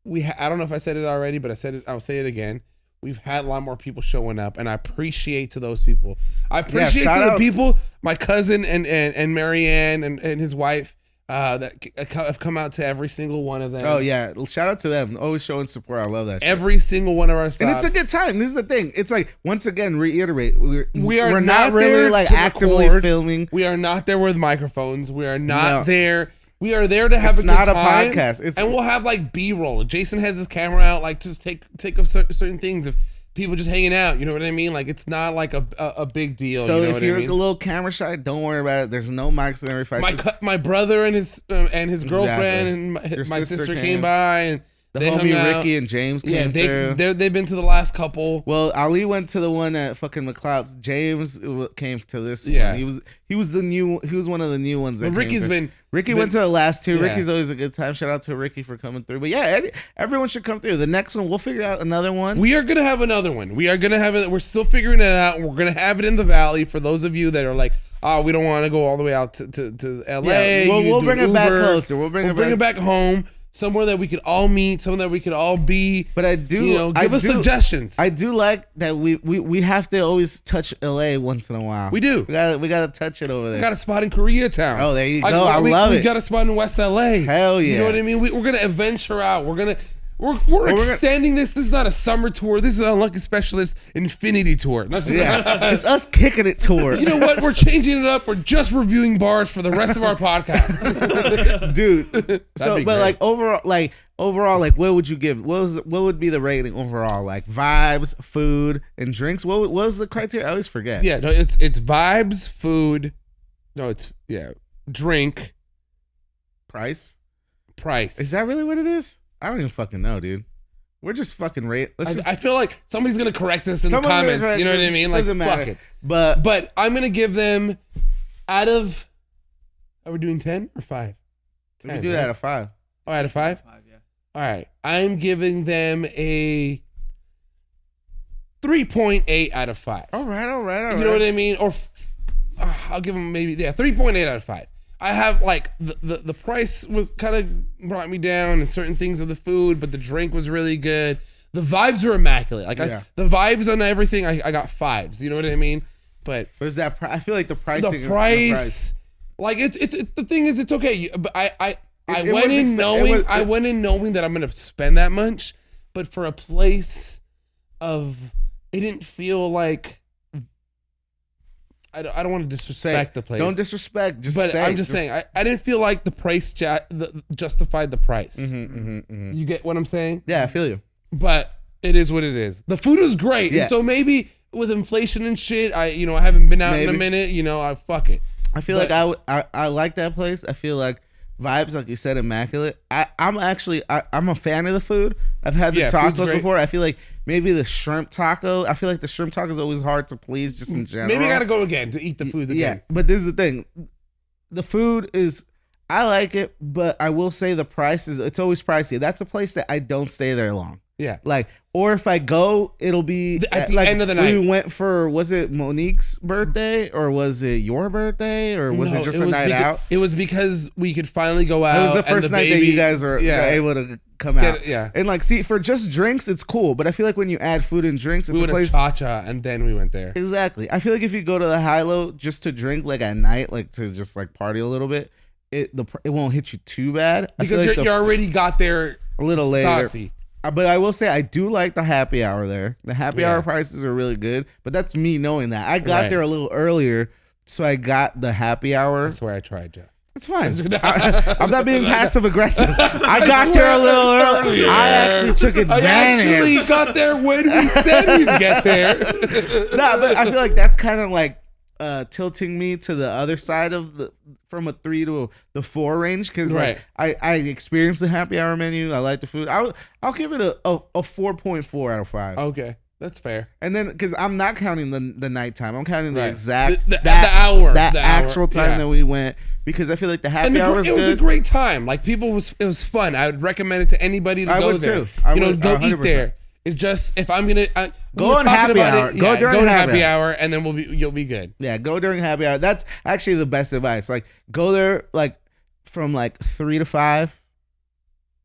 I don't know if I said it already, but I said it. I'll say it again. We've had a lot more people showing up, and I appreciate to those people. I appreciate to the people, my cousin and Marianne and his wife that have come out to every single one of them. Oh yeah, shout out to them. Always showing support. I love that. Every single one of our stops. And it's a good time. This is the thing. It's like, once again, reiterate. We're not really like actively record. filming. We are not there with microphones. We are not there. We are there to have a good time. It's not a podcast. And we'll have like B-roll. Jason has his camera out, like just take of certain things of people just hanging out. You know what I mean? Like it's not like a big deal. So you know if you're I mean? a little camera shy, don't worry about it. There's no mics in every fight. My brother and his girlfriend and my sister came by and the they homie hung out. Ricky and James came through. They've been to the last couple. Well, Ali went to the one at fucking McLeod's. James came to this Yeah. one. He was one of the new ones. That Ricky went to the last two. Yeah. Ricky's always a good time. Shout out to Ricky for coming through. But yeah, everyone should come through. The next one, we'll figure out another one. We are gonna have another one. We are gonna have it. We're still figuring it out. We're gonna have it in the valley for those of you that are like, oh, we don't want to go all the way out to LA. Yeah, we'll bring it back closer. We'll bring it back home. somewhere that we could all meet, somewhere that we could all be. But I do, you know, give us suggestions. I do like that we have to always touch LA once in a while. We do. We gotta touch it over there. We got a spot in Koreatown. Oh, there you go. I love it. We got a spot in West LA. Hell yeah. You know what I mean? We're gonna adventure out. We're extending this. This is not a summer tour. This is an Unlucky Specialist Infinity Tour. Yeah, it's us kicking it tour. You know what? We're changing it up. We're just reviewing bars for the rest of our podcast, dude. So, be but great. overall, what would you give? What would be the rating overall? Like vibes, food, and drinks. What was the criteria? I always forget. Yeah, no, it's vibes, food. No, it's drink, price. Is that really what it is? I don't even fucking know, dude. We're just fucking rate. I feel like somebody's gonna correct us in the comments. You know what I mean? Like, doesn't matter. fuck it. But I'm gonna give them out of. Are we doing 10 or 5? we can do that out of 5. Oh, out of 5. 5, yeah. All right, I'm giving them a 3.8 out of 5. All right. You know what I mean? Or I'll give them maybe 3.8 out of 5. I have like the price was kind of brought me down and certain things of the food, but the drink was really good. The vibes were immaculate. Like the vibes on everything, I got 5s. You know what I mean? But is that? I feel like the pricing. The price, like it's the thing is, it's okay. But I went in knowing that I'm gonna spend that much, but for a place it didn't feel like. I don't want to disrespect the place. Don't disrespect. I'm just saying I didn't feel like the price justified the price. You get what I'm saying? Yeah, I feel you. But it is what it is. The food is great. Yeah. And so maybe with inflation and shit, I haven't been out in a minute. I fuck it. I feel like I like that place. I feel like vibes, like you said, immaculate. I'm a fan of the food. I've had the tacos before. I feel like maybe the shrimp taco. I feel like the shrimp taco is always hard to please, just in general. Maybe I gotta go again to eat the food again. Yeah, but this is the thing. The food is. I like it, but I will say the price is. It's always pricey. That's a place that I don't stay there long. Yeah. Or if I go, it'll be at the end of the night. We went for, was it Monique's birthday or was it your birthday or was it just a night out? It was because we could finally go out. It was the first night that you guys were able to come out. And see, for just drinks, it's cool. But I feel like when you add food and drinks, it's we went a place. to Cha-Cha and then we went there. Exactly. I feel like if you go to the Hilo just to drink at night, to just party a little bit, it won't hit you too bad. Because you already got there a little later. Saucy. But I will say I do like the happy hour there. The happy hour prices are really good. But that's me knowing that. I got there a little earlier, so I got the happy hour. That's where I tried, Jeff. It's fine. I'm not being passive aggressive. I got there a little earlier. I actually took advantage. I actually got there when we said we'd get there. No, but I feel like that's kind of tilting me to the other side of from a 3 to the 4 range, because I experienced the happy hour menu. I like the food. I'll give it a 4.4 out of 5. Okay, that's fair. And then because I'm not counting the nighttime, I'm counting the exact the hour, the actual time that we went, because I feel like the happy hour was good. It was a great time. Like it was fun. I would recommend it to anybody to go there. Too. I would, go 100%. Eat there. It's just if I'm gonna go on happy hour. Go during happy hour, and then you'll be good. Yeah, go during happy hour. That's actually the best advice. Go there from 3 to 5,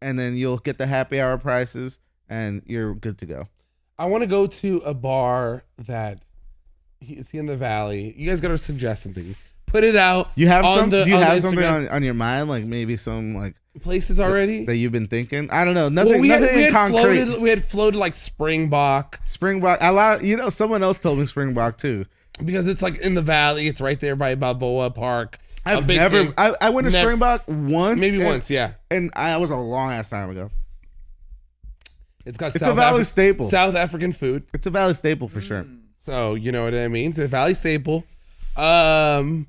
and then you'll get the happy hour prices, and you're good to go. I want to go to a bar that it's in the valley. You guys got to suggest something. Put it out. You have some? Do you have something Instagram. on your mind? Maybe some places already that you've been thinking? I don't know. Nothing. We nothing in concrete. We had floated Springbok. Springbok. A lot. Someone else told me Springbok too. Because it's in the valley. It's right there by Balboa Park. I went to Springbok once. Maybe once, yeah. And I was a long ass time ago. It's a Valley staple. South African food. It's a Valley staple for sure. So you know what I mean. It's a Valley staple. I'm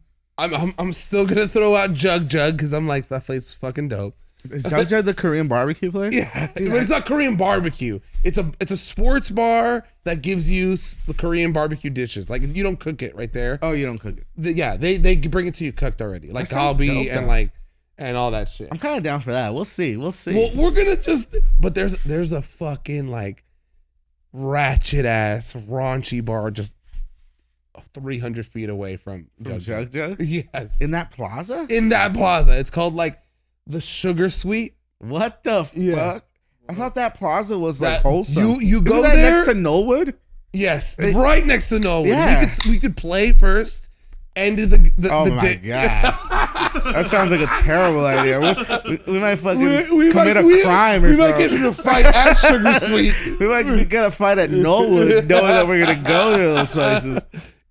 still gonna throw out Jug because I'm that place is fucking dope. Is Jug the Korean barbecue place? Yeah, dude, but it's not Korean barbecue. It's a sports bar that gives you the Korean barbecue dishes. You don't cook it right there. Oh, you don't cook it? They bring it to you cooked already, galbi and all that shit. I'm kind of down for that. We'll see. Well, we're gonna but there's a fucking ratchet ass raunchy bar just 300 feet away from Jug. Jug? Yes. In that plaza? In that plaza. It's called the Sugar Sweet. What the Yeah. fuck? I thought that plaza was That- like wholesome. you go Isn't that there? next to Knollwood? Yes, right next to Nolan. Yeah. We could play first. End of the Oh the my day. god, that sounds like a terrible idea. We might fucking We commit might- a crime or we might something. get in a fight at Sugar Sweet. We might get a fight at Knollwood, knowing that we're gonna go to those places.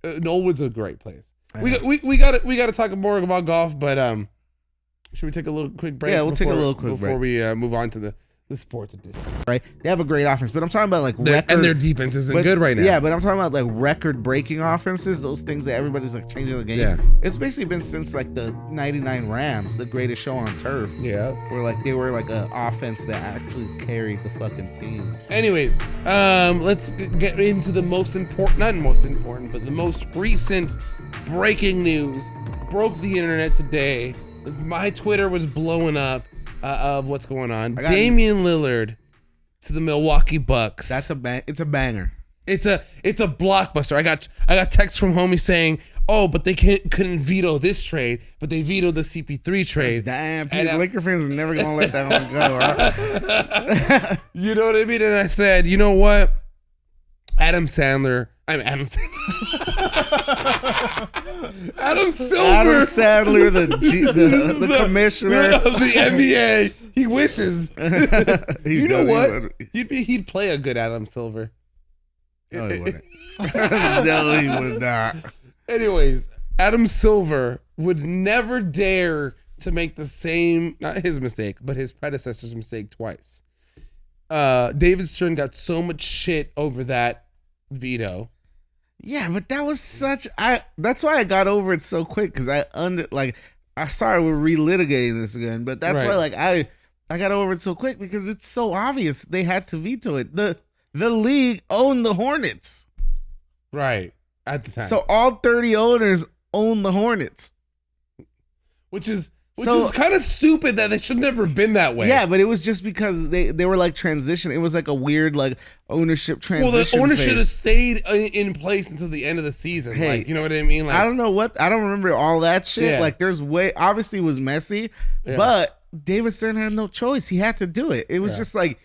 Knollwood's a great place. We got to talk more about golf, but should we take a little quick break? Yeah, we'll take a little quick before we move on to the sports edition. Right? They have a great offense, but I'm talking about like record. And their defense isn't good right now. Yeah, but I'm talking about like record-breaking offenses. Those things that everybody's like changing the game. Yeah. It's basically been since like the '99 Rams, the greatest show on turf. Yeah. Where like they were like an offense that actually carried the fucking team. Anyways, let's get into the most important, but the most recent breaking news. Broke the internet today. My Twitter was blowing up of what's going on. Damian Lillard to the Milwaukee Bucks. It's a banger. It's a blockbuster. I got text from homie saying, "Oh, but they couldn't veto this trade, but they vetoed the CP3 trade." Damn, And Laker fans are never gonna let that one go. Huh? You know what I mean? And I said, you know what? Adam Silver. Adam Silver, Sadler, the commissioner of the NBA. He wishes. He's You know done what? He'd play a good Adam Silver. No, he wouldn't. No, he would not. Anyways, Adam Silver would never dare to make the same, not his mistake, but his predecessor's mistake twice. David Stern got so much shit over that veto. Yeah, but that was that's why I got over it so quick, because I sorry we're relitigating this again, but that's Right. why like I got over it so quick, because it's so obvious they had to veto it. The league owned the Hornets. Right. At the time. So all 30 owners own the Hornets. Which is So- kind of stupid that they should never have been that way. Yeah, but it was just because they were like transition. It was like a weird like ownership transition. Well, the owner phase. should have stayed in place until the end of the season. Hey, Like, you know what I mean? Like, I don't know I don't remember all that shit. Yeah. Like there's obviously it was messy, Yeah. but David Stern had no choice. He had to do it. It was just like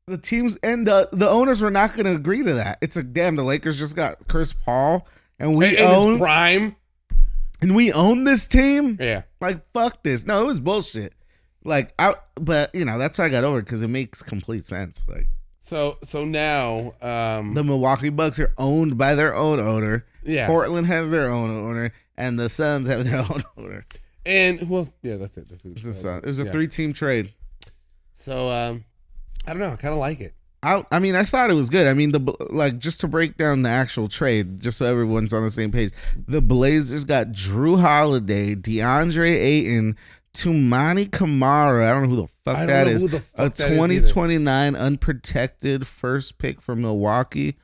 the teams and the owners were not going to agree to that. It's like, damn, the Lakers just got Chris Paul and we in own his prime. and we own this team. Yeah. Like fuck this. No, it was bullshit. Like but you know, that's how I got over it, because it makes complete sense. Like So now, the Milwaukee Bucks are owned by their own owner. yeah. Portland has their own owner, and the Suns have their own owner. And well, yeah, that's it. It's the Suns. It was a yeah. 3-team trade. So I don't know. I kind of like it. I mean, I thought it was good. I mean, just to break down the actual trade, just so everyone's on the same page, the Blazers got Drew Holiday, DeAndre Ayton, Toumani Camara. I don't know who the fuck I don't that know is. who the fuck A that is either. 2029 unprotected first pick from Milwaukee.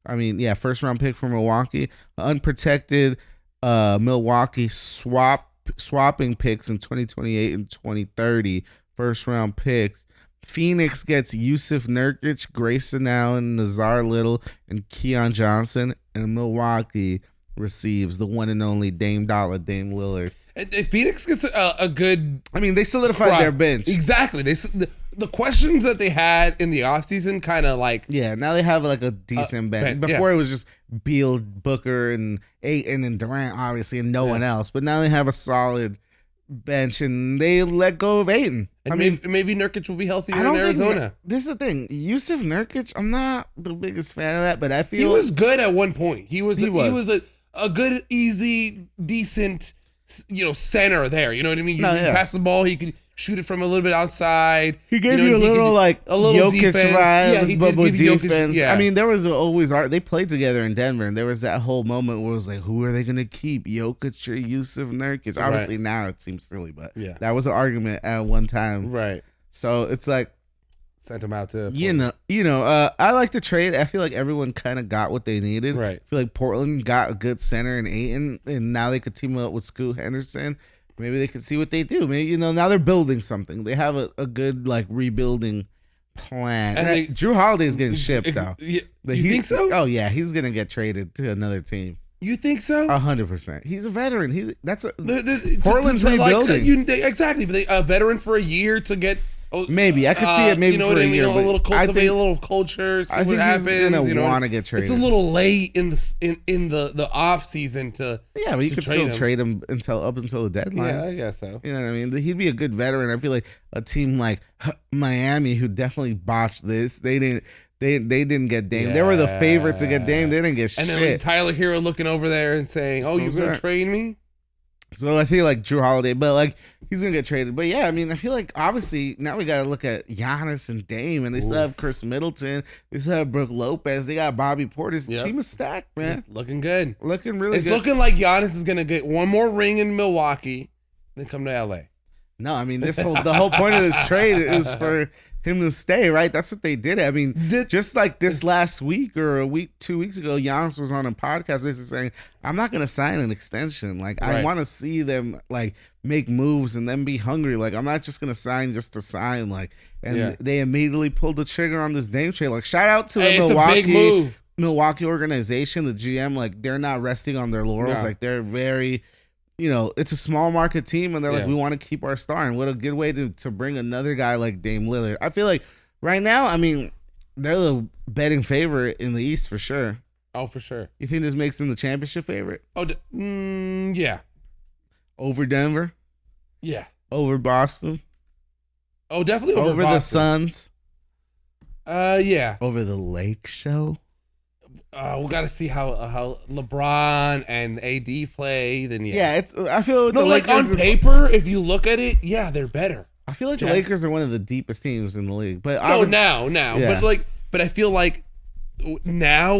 I mean, yeah, first round pick from Milwaukee. Unprotected Milwaukee swapping picks in 2028 and 2030. First round picks. Phoenix gets Yusuf Nurkic, Grayson Allen, Nazar Little, and Keon Johnson. And Milwaukee receives the one and only Dame Lillard. If Phoenix gets a good, I mean, they solidified their bench. Exactly. The questions that they had in the offseason kind of like, Yeah, now they have like a decent bench. bench, Before it was just Beal, Booker, and Ayton and Durant, obviously, and no one else. But now they have a solid bench, and they let go of Ayton. and maybe Nurkic will be healthier in think Arizona. this is the thing. Yusuf Nurkic, I'm not the biggest fan of that, but I feel He was good at one point. He was He was. a good, easy, decent, center there. You know what I mean? You No, can yeah. pass the ball. He could shoot it from a little bit outside. He gave know, you a he little could- like a little Jokic defense. vibes, Yeah, he did bubble give Jokic- defense. yeah. I mean, there was always art. They played together in Denver, and there was that whole moment where it was like, who are they going to keep, Jokic or Yusuf Nurkic? Obviously, now it seems silly, but Yeah. that was an argument at one time. Right. So it's like, Sent him out to I like the trade. I feel like everyone kind of got what they needed. Right. I feel like Portland got a good center in Ayton, and now they could team up with Scoot Henderson. Maybe they could see what they do. Maybe, now they're building something. They have a good like rebuilding plan. And And they- Drew Holiday's getting shipped though. You But think so? Oh yeah, he's gonna get traded to another team. You think so? 100%. He's a veteran. The- Portland's rebuilding. exactly, but a veteran for a year to get Maybe I could see it. Maybe you know for what I a mean. year, A little but cultivate a little culture. See I what think happens. he's gonna You know, want to get traded. it's a little late in the off season to. Yeah, but you to could trade still him. trade him up until the deadline. Yeah, I guess so. You know what I mean? He'd be a good veteran. I feel like a team like Miami, who definitely botched this, they didn't get Dame. They were the favorites to get Dame. They didn't get And shit. then like, Tyler Hero looking over there and saying, "Oh, So you're is gonna that- trade me?" So I feel like Drew Holiday, but like he's gonna get traded. But yeah, I mean, I feel like obviously now we gotta look at Giannis and Dame, and they still have Chris Middleton. They still have Brooke Lopez. They got Bobby Portis. Yep. The team is stacked, man. It's looking good. Looking really It's good. looking like Giannis is gonna get one more ring in Milwaukee, then come to LA. No, I mean the whole point of this trade is for him to stay, right? That's what they did. I mean, just like this last week or 2 weeks ago, Giannis was on a podcast basically saying, "I'm not gonna sign an extension. Like I Right. want to see them like make moves and then be hungry. Like I'm not just gonna sign just to sign. Like." And Yeah. they immediately pulled the trigger on this Dame trade. Like shout out to Hey, the it's a big move. Milwaukee organization, the GM. Like they're not resting on their laurels. No. Like they're very. It's a small market team, and they're like, Yeah. we want to keep our star. And what a good way to bring another guy like Dame Lillard. I feel like right now, I mean, they're the betting favorite in the East for sure. Oh, for sure. You think this makes them the championship favorite? Oh, yeah, Over Denver? yeah. Over Boston? Oh, definitely Over, over the Boston. Suns? Yeah. Over the Lake Show? We got to see how LeBron and AD play. Then Yeah, I feel no, the like Lakers on paper, if you look at it, yeah, they're better. I feel like the Yeah. Lakers are one of the deepest teams in the league. But No, obvi- now, Yeah. but I feel like now,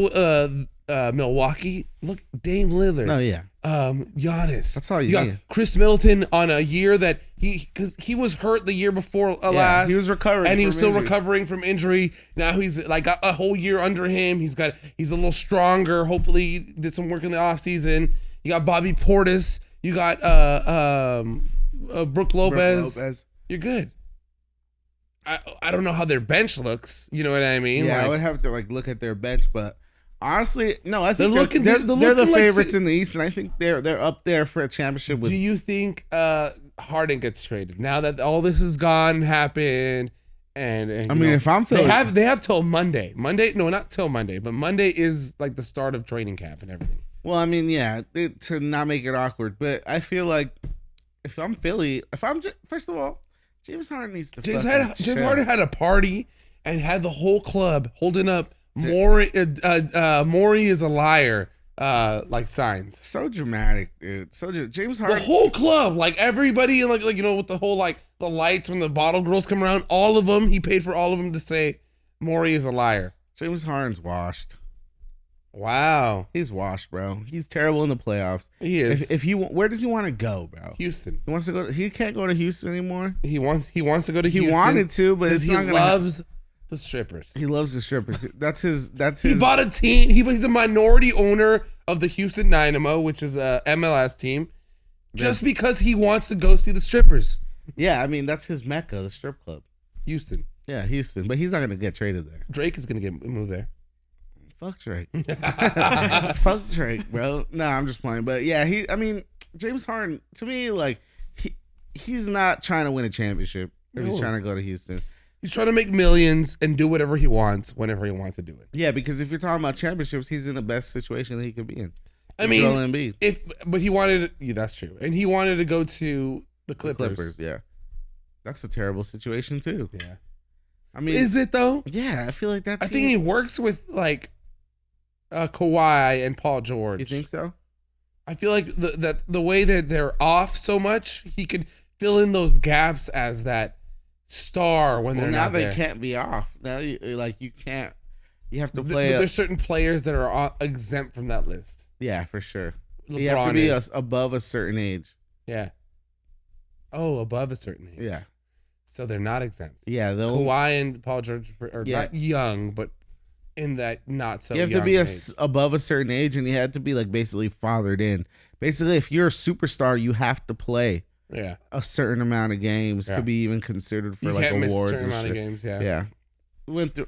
Milwaukee. Look, Dame Lillard. No, yeah. Giannis. That's all you got need. Chris Middleton on a year that because he was hurt the year before last. he was recovering and he from was still injury. recovering from injury. Now he's like got a whole year under him. He's a little stronger. Hopefully, he did some work in the offseason. You got Bobby Portis. You got Brooke Lopez. You're good. I don't know how their bench looks. You know what I mean? Yeah, I Like, would have to like look at their bench, but honestly, no, I think They're looking- they're they're the looking like favorites si- in the East, and I think they're up there for a championship with. do you think Harden gets traded now that all this has happened? And I mean, if I'm feeling, they have till Monday. No, not till Monday, but Monday is like the start of training camp and everything. well, I mean, yeah, to not make it awkward, but I feel like if I'm Philly, first of all, James Harden needs to. James chill. Harden had a party and had the whole club holding up Maury is a liar like signs. So dramatic, dude. James The Harden. whole club, like everybody, like with the whole like the lights when the bottle girls come around, all of them, he paid for all of them to say Maury is a liar. James Harden's washed. Wow, He's washed, bro. He's terrible in the playoffs. he is. If where does he want to go, bro? Houston, He wants to go. He can't go to Houston anymore. he wants to go to He Houston. wanted to, but because it's he not gonna. loves the strippers. He loves the strippers. That's his. He bought a team. He's a minority owner of the Houston Dynamo, which is a MLS team, just because he wants to go see the strippers. Yeah, I mean that's his mecca, the strip club. Houston. Yeah, Houston, but he's not gonna get traded there. Drake is gonna get moved there. Fuck Drake. Fuck Drake, bro. No, I'm just playing. But yeah, James Harden, to me, like he's not trying to win a championship. If he's No. trying to go to Houston. He's trying to make millions and do whatever he wants whenever he wants to do it. Yeah, because if you're talking about championships, he's in the best situation that he could be in. I mean, Joel Embiid. but he wanted. Yeah, that's true, and he wanted to go to the Clippers. Yeah. That's a terrible situation too. Yeah, I mean, is it though? yeah, I feel like that's. I think he works with like Kawhi and Paul George. You think so? I feel like the way that they're off so much, he could fill in those gaps as that star when Well, they're now not they there. can't be off. Now, you can't. You have to But play. there's certain players that are exempt from that list. Yeah, for sure. LeBron You have to be is. above a certain age. Yeah. Oh, above a certain age. Yeah, So they're not exempt. yeah. Kawhi and Paul George are Yeah. not young, but in that not so You have young to be age. above a certain age, and you had to be like basically fathered in. Basically, if you're a superstar, you have to play Yeah. a certain amount of games Yeah. to be even considered for You like can't miss a awards certain and amount shit. of games. Yeah. Yeah,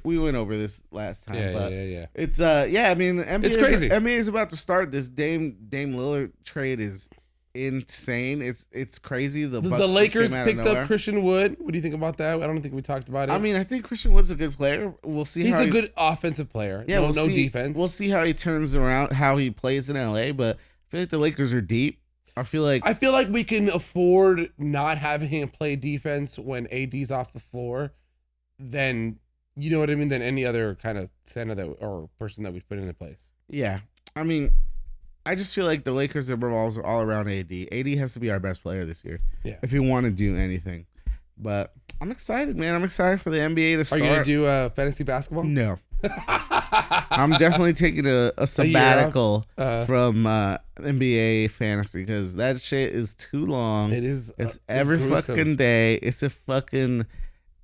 we went over this last time, Yeah. but Yeah. it's yeah. I mean, the NBA It's crazy. NBA is about to start. This Dame Lillard trade is insane. It's crazy. The The Bucks just Lakers came out of picked up nowhere. Christian Wood. What do you think about that? I don't think we talked about it. I mean, I think Christian Wood's a good player. We'll see. he's how a he- good offensive player. Yeah, no, we'll no see, defense. We'll see how he turns around, how he plays in LA. But I feel like the Lakers are deep. I feel like I feel like we can afford not having him play defense when AD's off the floor. Then you know what I mean. Than any other kind of center that or person that we put into place. yeah. I mean, I just feel like the Lakers revolves all around AD. AD has to be our best player this year. Yeah. If you want to do anything. But I'm excited, man. I'm excited for the NBA to Are start. you gonna do fantasy basketball? No. I'm definitely taking a sabbatical from NBA fantasy because that shit is too long. It is. It's every gruesome. fucking day. It's a fucking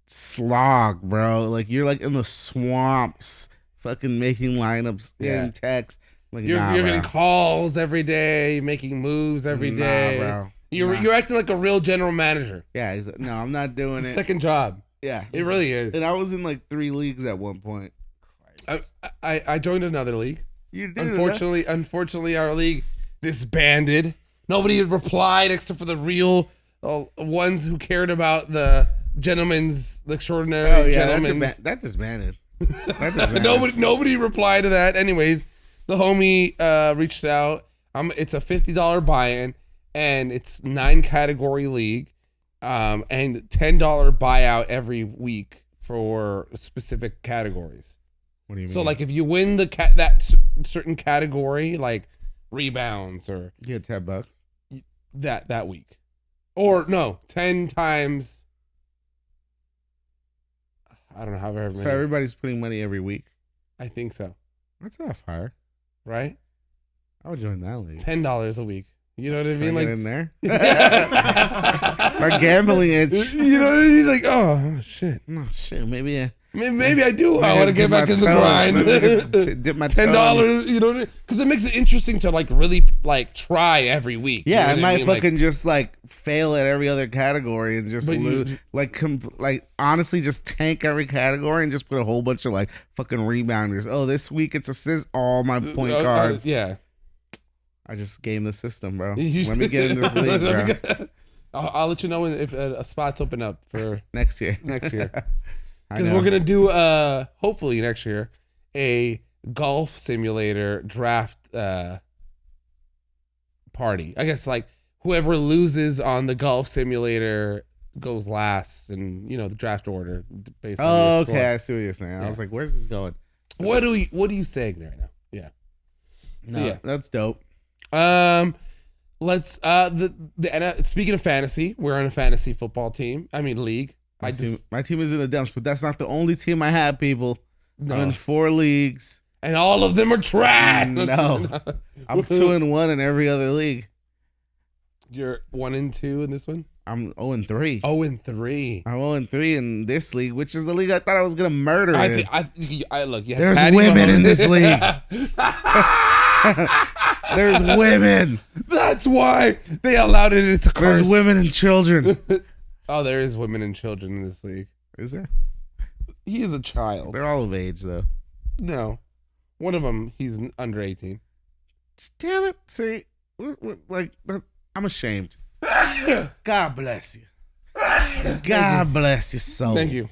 slog, bro. Like you're like in the swamps, fucking making lineups, getting texts. Like You're nah, getting bro. calls every day, making moves every Nah, day. bro. You're Nah. you're acting like a real general manager. Yeah, no, I'm not doing It's a it. second job. Yeah, It really is. And I was in like 3 leagues at one point. I joined another league. You did. Unfortunately, our league disbanded. Nobody had replied except for the real ones who cared about the extraordinary Oh yeah, gentlemen's. that disbanded. That disbanded. Nobody replied to that. Anyways, the homie reached out. It's a $50 buy-in, and it's 9 category league, and $10 buyout every week for specific categories. What do you mean? So like if you win the certain category, like rebounds or you get $10. that week, or no, 10 times. I don't know however many. So everybody's putting money every week. I think so, That's not fire. right? I would join that league. $10 a week. You know what I Can I mean? get Like in there. My gambling itch. you know what I mean? Like oh shit. Oh shit, maybe Maybe I do. I want to get back in the grind. Dip my toe in. $10, you know, because it makes it interesting to like really like try every week. Yeah, you know I what might mean? Like, fucking just like fail at every other category and just But you- lose. Like honestly, just tank every category and just put a whole bunch of like fucking rebounders. Oh, this week it's assists. All my point guards. Yeah. I just game the system, bro. Let me get in this league, bro. I'll let you know if a spot's open up for Next year. next year. I Because know. we're gonna do hopefully next year a golf simulator draft party. I guess like whoever loses on the golf simulator goes last, and you know the draft order based on Oh, your okay. score. I see what you're saying. I was like, where's this going? What are you saying right now? Yeah. So, No, yeah. that's dope. Let's speaking of fantasy, we're on a fantasy football team. I mean league. My team is in the dumps, but that's not the only team I have, people. No. I'm in 4 leagues. And all of them are trash. No. I'm 2-1 in every other league. You're 1-2 in this one. I'm 0-3. 0-3. I'm 0-3 in this league, which is the league I thought I was gonna murder. I in. think I look. You had There's Patty women in Mahomes. this league. There's women. That's why they allowed it. It's a curse. There's women and children. Oh, there is women and children in this league. Is there? He is a child. They're all of age though. No, one of them he's under 18. Damn it! See, like I'm ashamed. God bless you. God bless your soul. Thank you.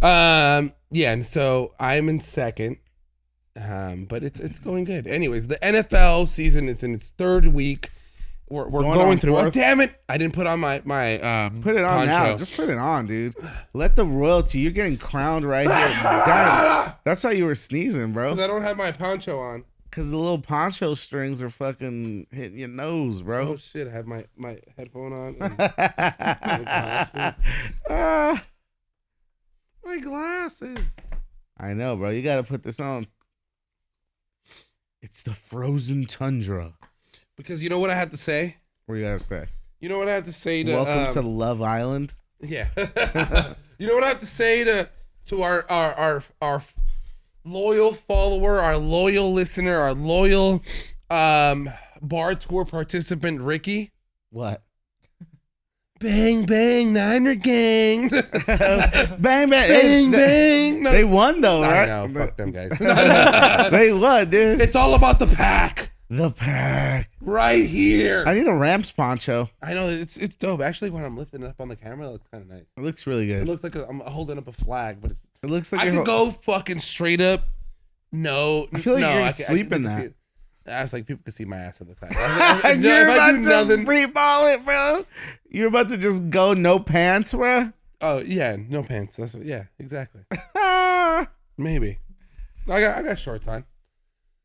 Yeah, and so I'm in second. But it's going good. Anyways, the NFL season is in its 3rd week. We're going through. Oh, 4th. damn it! I didn't put on my Put it on now. poncho. Just put it on, dude. Let the royalty. You're getting crowned right here. Damn. That's how you were sneezing, bro. 'Cause I don't have my poncho on. Because the little poncho strings are fucking hitting your nose, Oh bro. shit! I have my headphone on. And my glasses. Ah, My glasses. I know, bro. You got to put this on. It's the frozen tundra. Because you know what I have to say. What do you got to say? You know what I have to say to. Welcome to Love Island. Yeah. You know what I have to say to our loyal follower, our loyal listener, our loyal bar tour participant Ricky. What? Bang bang Niner gang. Bang, bang. Bang bang. They won, though, I right? know, fuck them guys. They won, dude. It's all about the pack. The pack. right here. I need a Rams poncho. I know it's dope. Actually, when I'm lifting it up on the camera, it looks kind of nice. It looks really It good. looks like I'm holding up a flag, but it's. It looks like I you're could go fucking straight up. No, I feel like no, you're I sleep in can that. see- I was like, people can see my ass at the side. I was You're if I do about to nothing. free ball it, bro. You're about to just go no pants, bro. Oh yeah, no pants. That's what. Yeah, exactly. Maybe. I got shorts on.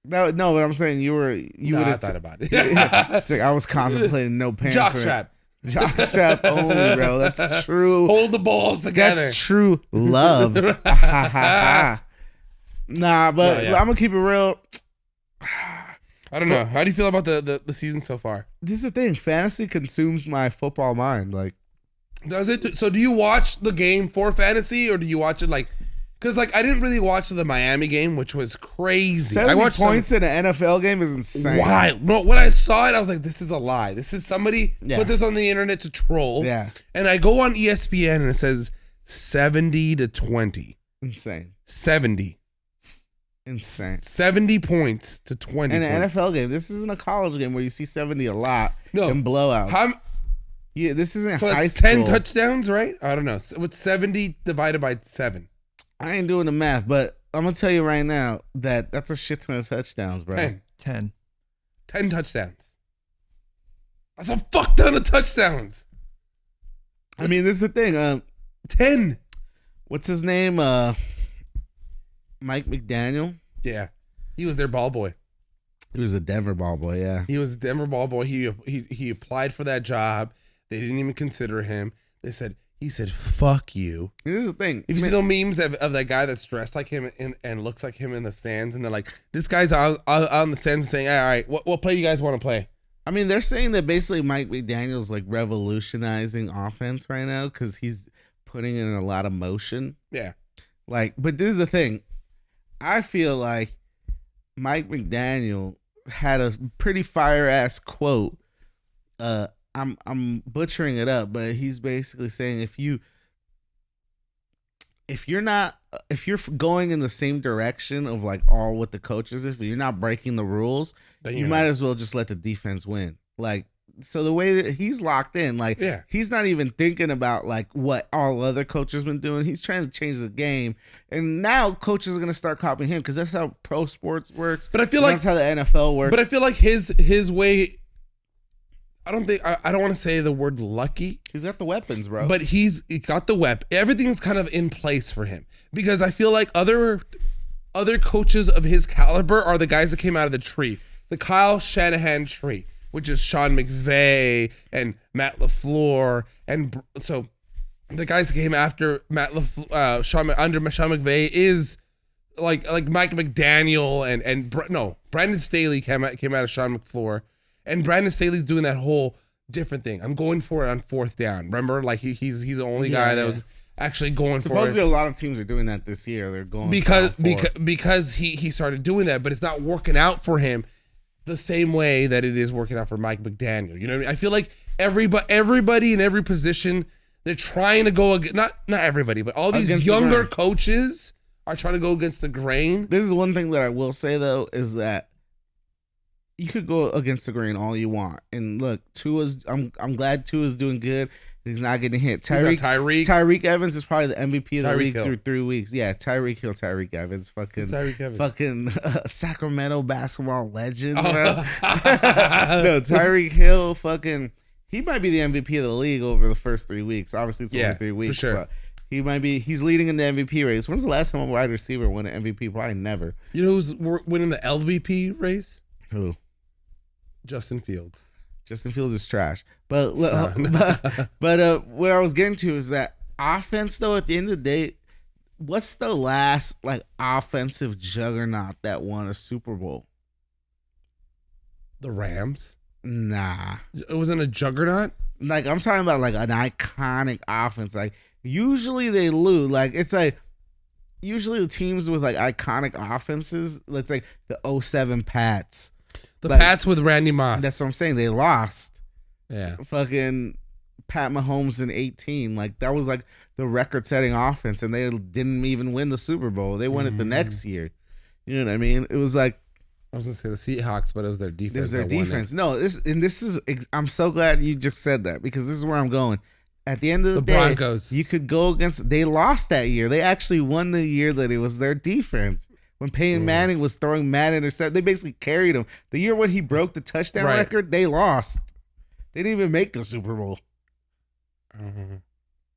No, but I'm saying you No, would I have thought about it. It's like I was contemplating no pants. Jockstrap. Jockstrap only, bro. That's true. Hold the balls together. That's true love. Nah, but No, yeah. I'm gonna keep it real. I don't know. How do you feel about the season so far? This is the thing. Fantasy consumes my football mind. Like, Does it? So do you watch the game for fantasy, or do you watch it like? Because like I didn't really watch the Miami game, which was crazy. 70 I watched points in an NFL game is insane. Wild. No, when I saw it, I was like, "This is a lie. This is somebody Yeah. put this on the internet to troll." Yeah, And I go on ESPN and it says 70-20. insane, 70. insane. 70 points to 20. In an points. NFL game, this isn't a college game where you see 70 a lot. No. and blowouts. How- Yeah, this isn't so high it's school. 10 touchdowns, right? I don't know. So what's 70 divided by 7? I ain't doing the math, but I'm gonna tell you right now that that's a shit ton of touchdowns, bro. 10. 10. 10 touchdowns. That's a fuck ton of touchdowns. I mean, this is the thing. 10. What's his name? Mike McDaniel. Yeah. He was their ball boy. He was a Denver ball boy. Yeah. He was a Denver ball boy. He applied for that job. They didn't even consider him. He said, fuck you. And this is the thing. If you see the memes of that guy that's dressed like him and looks like him in the stands, and they're like, this guy's out on the stands saying, all right, what play you guys want to play? I mean, they're saying that basically Mike McDaniel's like revolutionizing offense right now because he's putting in a lot of motion. Yeah. Like, but this is the thing. I feel like Mike McDaniel had a pretty fire ass quote. I'm butchering it up, but he's basically saying if you're going in the same direction of like all what the coaches, if you're not breaking the rules, Then you might as well just let the defense win. Like, so the way that he's locked in, like, Yeah. he's not even thinking about like what all other coaches been doing. He's trying to change the game, and now coaches are gonna start copying him because that's how pro sports works. But I feel and like that's how the NFL works. But I feel like his way. I don't want to say the word lucky, he's got the weapons, bro. but he got the weapon. Everything's kind of in place for him because I feel like other coaches of his caliber are the guys that came out of the tree, the Kyle Shanahan tree, which is Sean McVay and Matt LaFleur, and so the guys that came after Matt Sean McVay is like Mike McDaniel and Brandon Staley came out of Sean McFleur. And Brandon Staley's doing that whole different thing. I'm going for it on 4th down. Remember, like he's the only guy that was actually going for supposedly it a lot of teams are doing that this year. They're going because for it. he started doing that, but it's not working out for him the same way that it is working out for Mike McDaniel. You know what I mean? I feel like everybody in every position, they're trying to go not everybody, but all these Against the younger grain. coaches are trying to go against the grain. This is one thing that I will say though is that you could go against the grain all you want. And look, I'm glad Tua's doing good. He's not getting hit. He's got Tyreek. Tyreek Evans is probably the MVP of the Tyreek league Hill. through 3 weeks. Yeah, Tyreek Evans, fucking Tyreek Evans. fucking Sacramento basketball legend, bro. Oh. No, Tyreek Hill, fucking, he might be the MVP of the league over the first 3 weeks. Obviously, it's Yeah, only 3 for weeks, sure. but he's leading in the MVP race. When's the last time a wide receiver won an MVP? Probably never. You know who's winning the LVP race? Who? Justin Fields. Justin Fields is trash. But what I was getting to is that offense, though, at the end of the day, what's the last like offensive juggernaut that won a Super Bowl? The Rams. Nah. It wasn't a juggernaut. Like, I'm talking about like an iconic offense. Like, usually they lose. Like, it's like usually the teams with like iconic offenses, let's like the 07 Pats. The Like, Pats with Randy Moss. That's what I'm saying. They lost. Yeah. Fucking Pat Mahomes in 18. Like, that was like the record-setting offense, and they didn't even win the Super Bowl. They won it the next year. You know what I mean? It was like I was gonna say the Seahawks, but it was their defense. There's their that won it. defense. No, this is. I'm so glad you just said that because this is where I'm going. At the end of the day, Broncos. you could go against. They lost that year. They actually won the year that it was their defense. When Peyton Manning was throwing mad intercept, they basically carried him. The year when he broke the touchdown Right. record, they lost. They didn't even make the Super Bowl.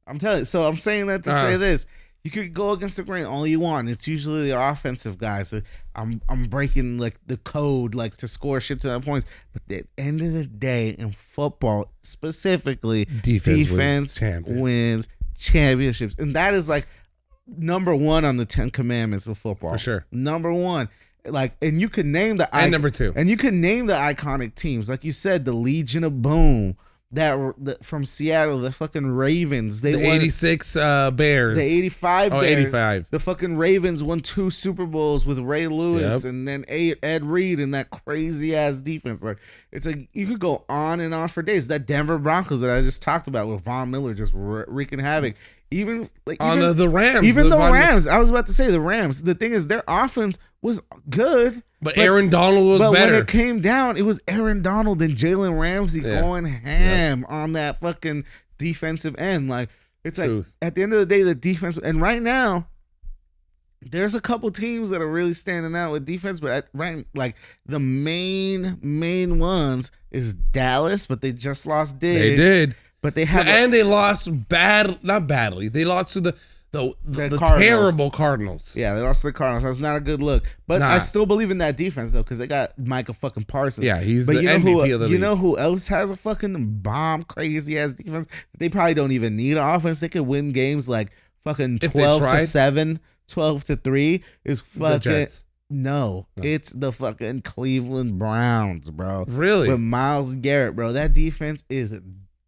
I'm telling you. So I'm saying that to say this. You could go against the grain all you want. It's usually the offensive guys. I'm breaking like the code like to score shit to that points. But at the end of the day, in football specifically, defense wins championships. And that is like number one on the 10 commandments of football. For sure. Number one. Like, and you could name the And number two. And you can name the iconic teams. Like you said, the Legion of Boom. That from Seattle, the fucking Ravens. They The won 86 Bears. the 85 Oh, Bears. 85. The fucking Ravens won 2 Super Bowls with Ray Lewis Yep. and then Ed Reed and that crazy ass defense. Like it's like you could go on and on for days. That Denver Broncos that I just talked about with Von Miller just wreaking havoc. Even like On even, the Rams. even the Von- Rams. I was about to say the Rams. The thing is, their offense was good. But Aaron Donald was But better. when it came down, it was Aaron Donald and Jalen Ramsey Yeah. going ham on that fucking defensive end. Like it's like Truth. at the end of the day, the defense. And right now, there's a couple teams that are really standing out with defense. But like the main ones is Dallas, but they just lost Diggs. They did. but they have. And they lost not badly. They lost to the Cardinals. terrible Cardinals. Yeah, they lost to the Cardinals. That was not a good look. But Nah. I still believe in that defense though, because they got Micah fucking Parsons. Yeah, he's but the you know MVP who, of the You league. know who else has a fucking bomb crazy ass defense? They probably don't even need an offense. They could win games like fucking If they 12-7, 12-3. Is The fucking Jets. no. It's the fucking Cleveland Browns, bro. Really? With Myles Garrett, bro. That defense is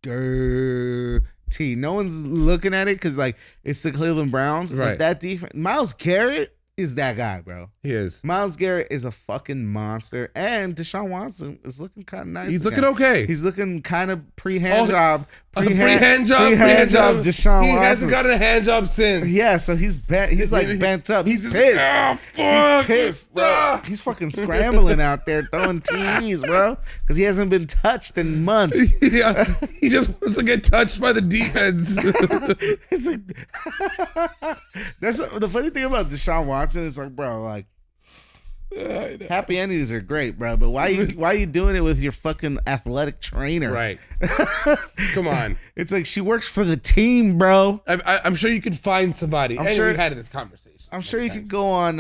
dirty. No one's looking at it because like it's the Cleveland Browns. Right. But that defense, Myles Garrett is that guy, bro. He is. Myles Garrett is a fucking monster, and Deshaun Watson is looking kind of nice. He's again. looking okay. He's looking kind of pre-hand Oh, job. Pre-hand job. Deshaun He Watson. hasn't gotten a hand job since. Yeah, so he's bent. He's like bent up. He's just, pissed. "Ah, He's fuck, pissed, bro. ah." He's fucking scrambling out there throwing TDs, bro, because he hasn't been touched in months. Yeah, he just wants to get touched by the defense. It's like, that's the funny thing about Deshaun Watson is like, bro, like happy endings are great, bro, but why you doing it with your fucking athletic trainer? Right. Come on. It's like she works for the team, bro. I'm sure you could find somebody. I'm And sure- we had this conversation. I'm sure you could go on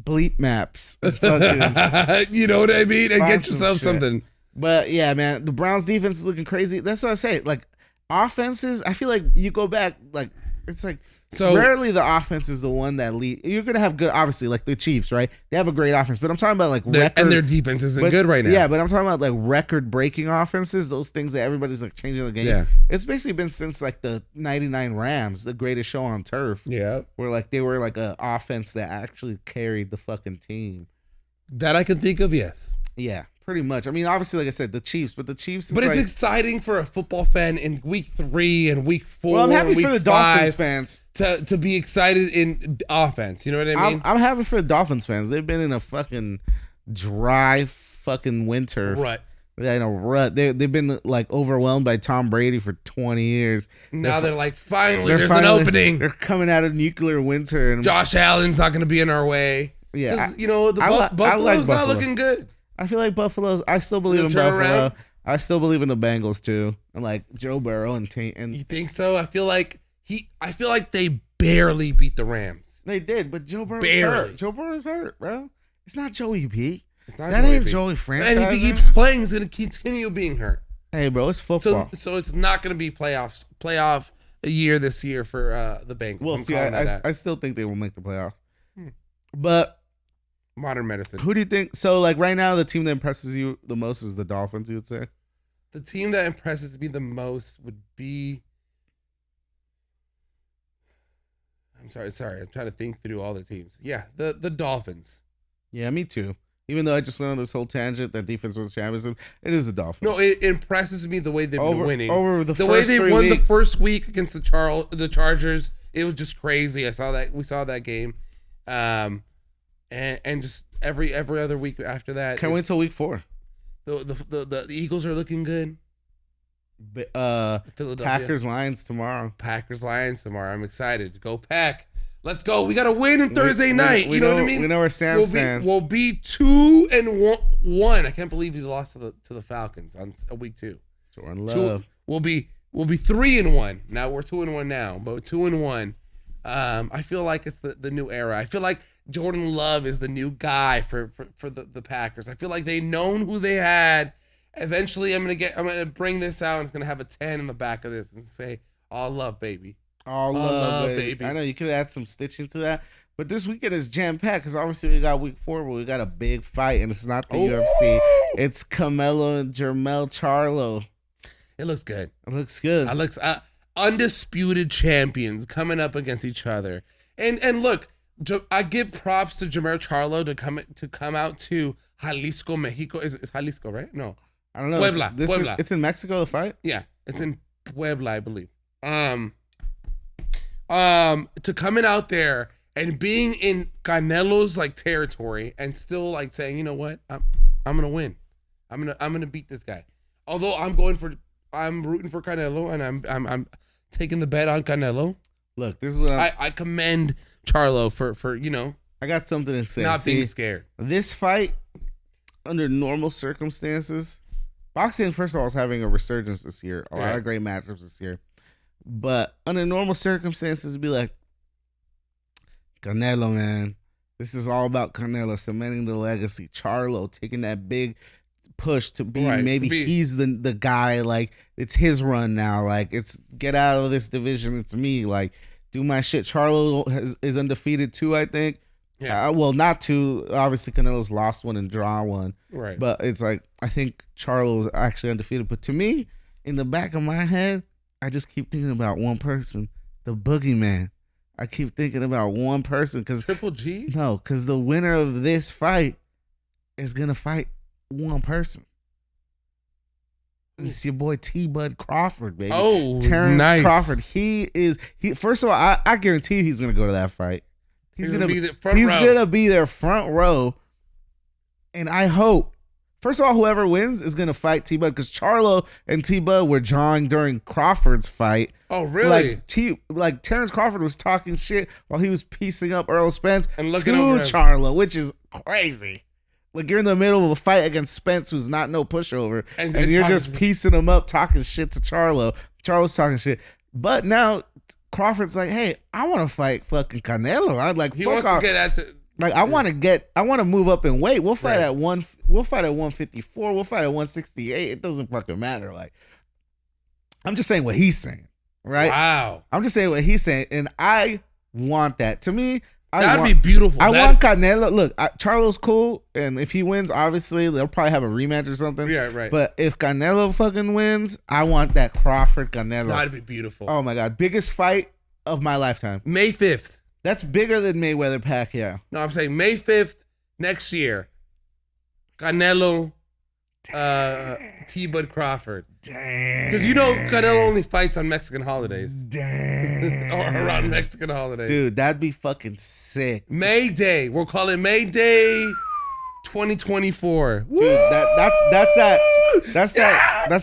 Bleep Maps and fucking You know what I mean? And Find get some yourself shit. something. But yeah, man, the Browns defense is looking crazy. That's what I say. Like offenses, I feel like you go back, like it's like So- rarely the offense is the one that lead. You're gonna have good, obviously, like the Chiefs, right? They have a great offense, but I'm talking about like record. And their defense isn't good right now. Yeah, but I'm talking about like record-breaking offenses. Those things that everybody's like changing the game. Yeah. It's basically been since like the '99 Rams, the greatest show on turf. Yeah. Where like they were like an offense that actually carried the fucking team. That I can think of, yes. Yeah, pretty much. I mean, obviously, like I said, the Chiefs, but the Chiefs. Is But it's like, exciting for a football fan in week 3 and week 4. well, I'm happy week for the 5 Dolphins fans. to be excited in offense. You know what I mean? I'm happy for the Dolphins fans. They've been in a fucking dry fucking winter. Right. Yeah, in a rut. They've been like overwhelmed by Tom Brady for 20 years. Now they're like, finally, They're there's finally- an opening. They're coming out of nuclear winter, and Josh Allen's not going to be in our way. Yeah, 'Cause, you know, the I like Buffalo's not Buffalo. looking good. I feel like Buffalo's. I still believe in They'll turn Buffalo. around. I still believe in the Bengals too, and like Joe Burrow and You think so? I feel like they barely beat the Rams. they did, but Joe Burrow's Barely. hurt. Joe Burrow's hurt, bro. It's not Joey B. It's not That Joey ain't B. Joey franchise. And if he man. keeps playing, he's going to continue being hurt. Hey, bro, it's So football. so it's not going to be playoff a year this year for the Bengals. We'll I'm see. calling that I still think they will make the playoffs. But modern medicine. who do you think? So, like right now, the team that impresses you the most is the Dolphins. You would say? The team that impresses me the most would be. I'm sorry. I'm trying to think through all the teams. Yeah, the Dolphins. Yeah, me too. Even though I just went on this whole tangent that defense was championship, it is the Dolphins. No, it impresses me the way they've been winning. over the way first they 3 won weeks. the first week against the Chargers, it was just crazy. We saw that game, and and just every other week after that. Can't wait till week 4. The Eagles are looking good. Philadelphia. Packers Lions tomorrow. Packers Lions tomorrow. I'm excited. Go Pack. Let's go. We got to win on Thursday night. You know what I mean? We know where Sam stands. We'll be 2-1. I can't believe you lost to the Falcons on week 2. Jordan Love. We'll be 3-1. Now we're 2-1 now, but 2-1. I feel like it's the new era. I feel like Jordan Love is the new guy for the Packers. I feel like they known who they had. Eventually, I'm gonna bring this out, and it's gonna have a 10 in the back of this and say, "All love, baby." All love, baby. I know you could add some stitching to that, but this weekend is jam packed because obviously we got week 4, but we got a big fight, and it's not the UFC. It's Canelo and Jermell Charlo. It looks good. It looks good. It looks undisputed champions coming up against each other. And look, I give props to Jermell Charlo to come out to Jalisco, Mexico. Is Jalisco, right? No, I don't know. Puebla. It's in Mexico, the fight? Yeah, it's in Puebla, I believe. To coming out there and being in Canelo's like territory and still like saying, you know what, I'm gonna win. I'm gonna beat this guy. Although I'm rooting for Canelo and I'm taking the bet on Canelo. Look, this is what I commend Charlo for I got something to say. Not being scared. This fight, under normal circumstances, boxing, first of all, is having a resurgence this year. A lot of great matchups this year. But under normal circumstances, it'd be like, Canelo, man. This is all about Canelo cementing the legacy. Charlo taking that big push to be he's the guy. Like, it's his run now. Like, it's get out of this division. It's me. Like, do my shit. Charlo is undefeated too, I think. Yeah. Well, not two. Obviously, Canelo's lost one and draw one. Right. But it's like, I think Charlo is actually undefeated. But to me, in the back of my head, I just keep thinking about one person, the Boogeyman. I keep thinking about one person because Triple G. No, because the winner of this fight is gonna fight one person. It's your boy T. Bud Crawford, baby. Oh, Terrence nice. Crawford. He first of all, I guarantee you he's gonna go to that fight. He's gonna be there front row, and I hope. First of all, whoever wins is going to fight T-Bud because Charlo and T-Bud were drawing during Crawford's fight. Oh, really? Like Terrence Crawford was talking shit while he was piecing up Earl Spence and to Charlo, which is crazy. Like, you're in the middle of a fight against Spence, who's not no pushover, and you're just piecing him up, talking shit to Charlo. Charlo's talking shit. But now Crawford's like, hey, I want to fight fucking Canelo. I'd like, he wants to get at to... Like, I want to move up in weight. We'll fight at 154. We'll fight at 168. It doesn't fucking matter. Like, I'm just saying what he's saying, right? Wow. I'm just saying what he's saying, and I want that. To me, that'd be beautiful. I want Canelo. Look, Charlo's cool, and if he wins, obviously they'll probably have a rematch or something. Yeah, right. But if Canelo fucking wins, I want that Crawford Canelo. That'd be beautiful. Oh my god, biggest fight of my lifetime. May 5th. That's bigger than Mayweather Pacquiao. No, I'm saying May 5th next year. Canelo, T-Bud Crawford. Damn. Because Canelo only fights on Mexican holidays. Damn. Or around Mexican holidays. Dude, that'd be fucking sick. May Day. We'll call it May Day 2024. Dude, that's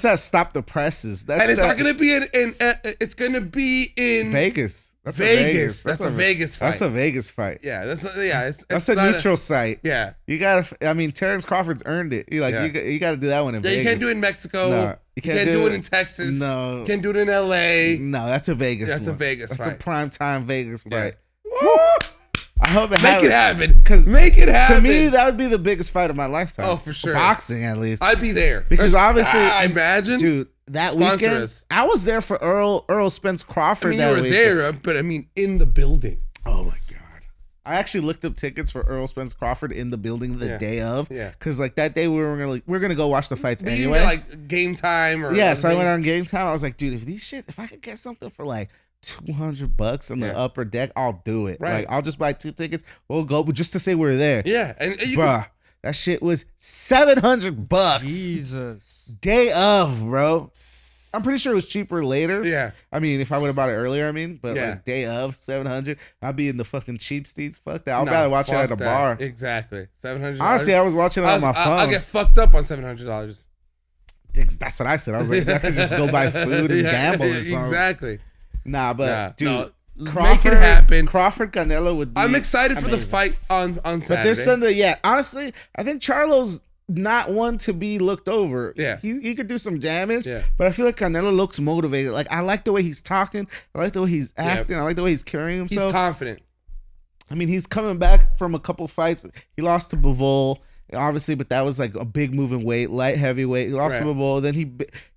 that stop the presses. And it's not gonna be it's gonna be in Vegas. That's Vegas. That's a Vegas fight. That's a Vegas fight. Yeah, that's a neutral site. Yeah, you gotta. I mean, Terrence Crawford's earned it. You gotta do that one in Vegas. You can't do it in Mexico. No, you can't do it in Texas. No, you can't do it in LA. No, that's a Vegas. That's one. a Vegas That's fight. a prime time Vegas fight. Woo! I hope it Make it happen. Because make it happen. To me, that would be the biggest fight of my lifetime. Oh, for sure. Boxing, at least. I'd be there. Because obviously, I imagine, dude, that weekend, I was there for Earl Spence Crawford. I mean, that you were weekend. there, but I mean, in the building. Oh my god! I actually looked up tickets for Earl Spence Crawford in the building the day of. Yeah. Because like that day we were gonna go watch the fights anyway. You get like Game Time or so I went on Game Time. I was like, dude, if I could get something for like $200 on the upper deck, I'll do it. Right. Like, I'll just buy 2 tickets. We'll go just to say we're there. Yeah, and bruh, that shit was $700. Jesus. Day of, bro. I'm pretty sure it was cheaper later. Yeah. I mean, if I would have bought it earlier, but Yeah. like day of 700, I'd be in the fucking cheap seats. Fuck that. I'd No, rather watch it fuck at a that. bar. Exactly. $700. Honestly, I was watching it on my phone. I'll get fucked up on $700. That's what I said. I was like, I could just go buy food and Yeah, gamble or something. Exactly. Nah, but Nah, dude, no, Crawford, make it happen. Crawford Canelo would be I'm excited for the amazing. fight on Saturday. But this Sunday, yeah, honestly, I think Charlo's not one to be looked over. Yeah. He could do some damage, Yeah. but I feel like Canelo looks motivated. Like, I like the way he's talking. I like the way he's acting. I like the way he's carrying He's himself. confident. I mean, he's coming back from a couple fights. He lost to Bivol, obviously, but that was like a big moving weight, light heavyweight. He lost to Right. Bivol. Then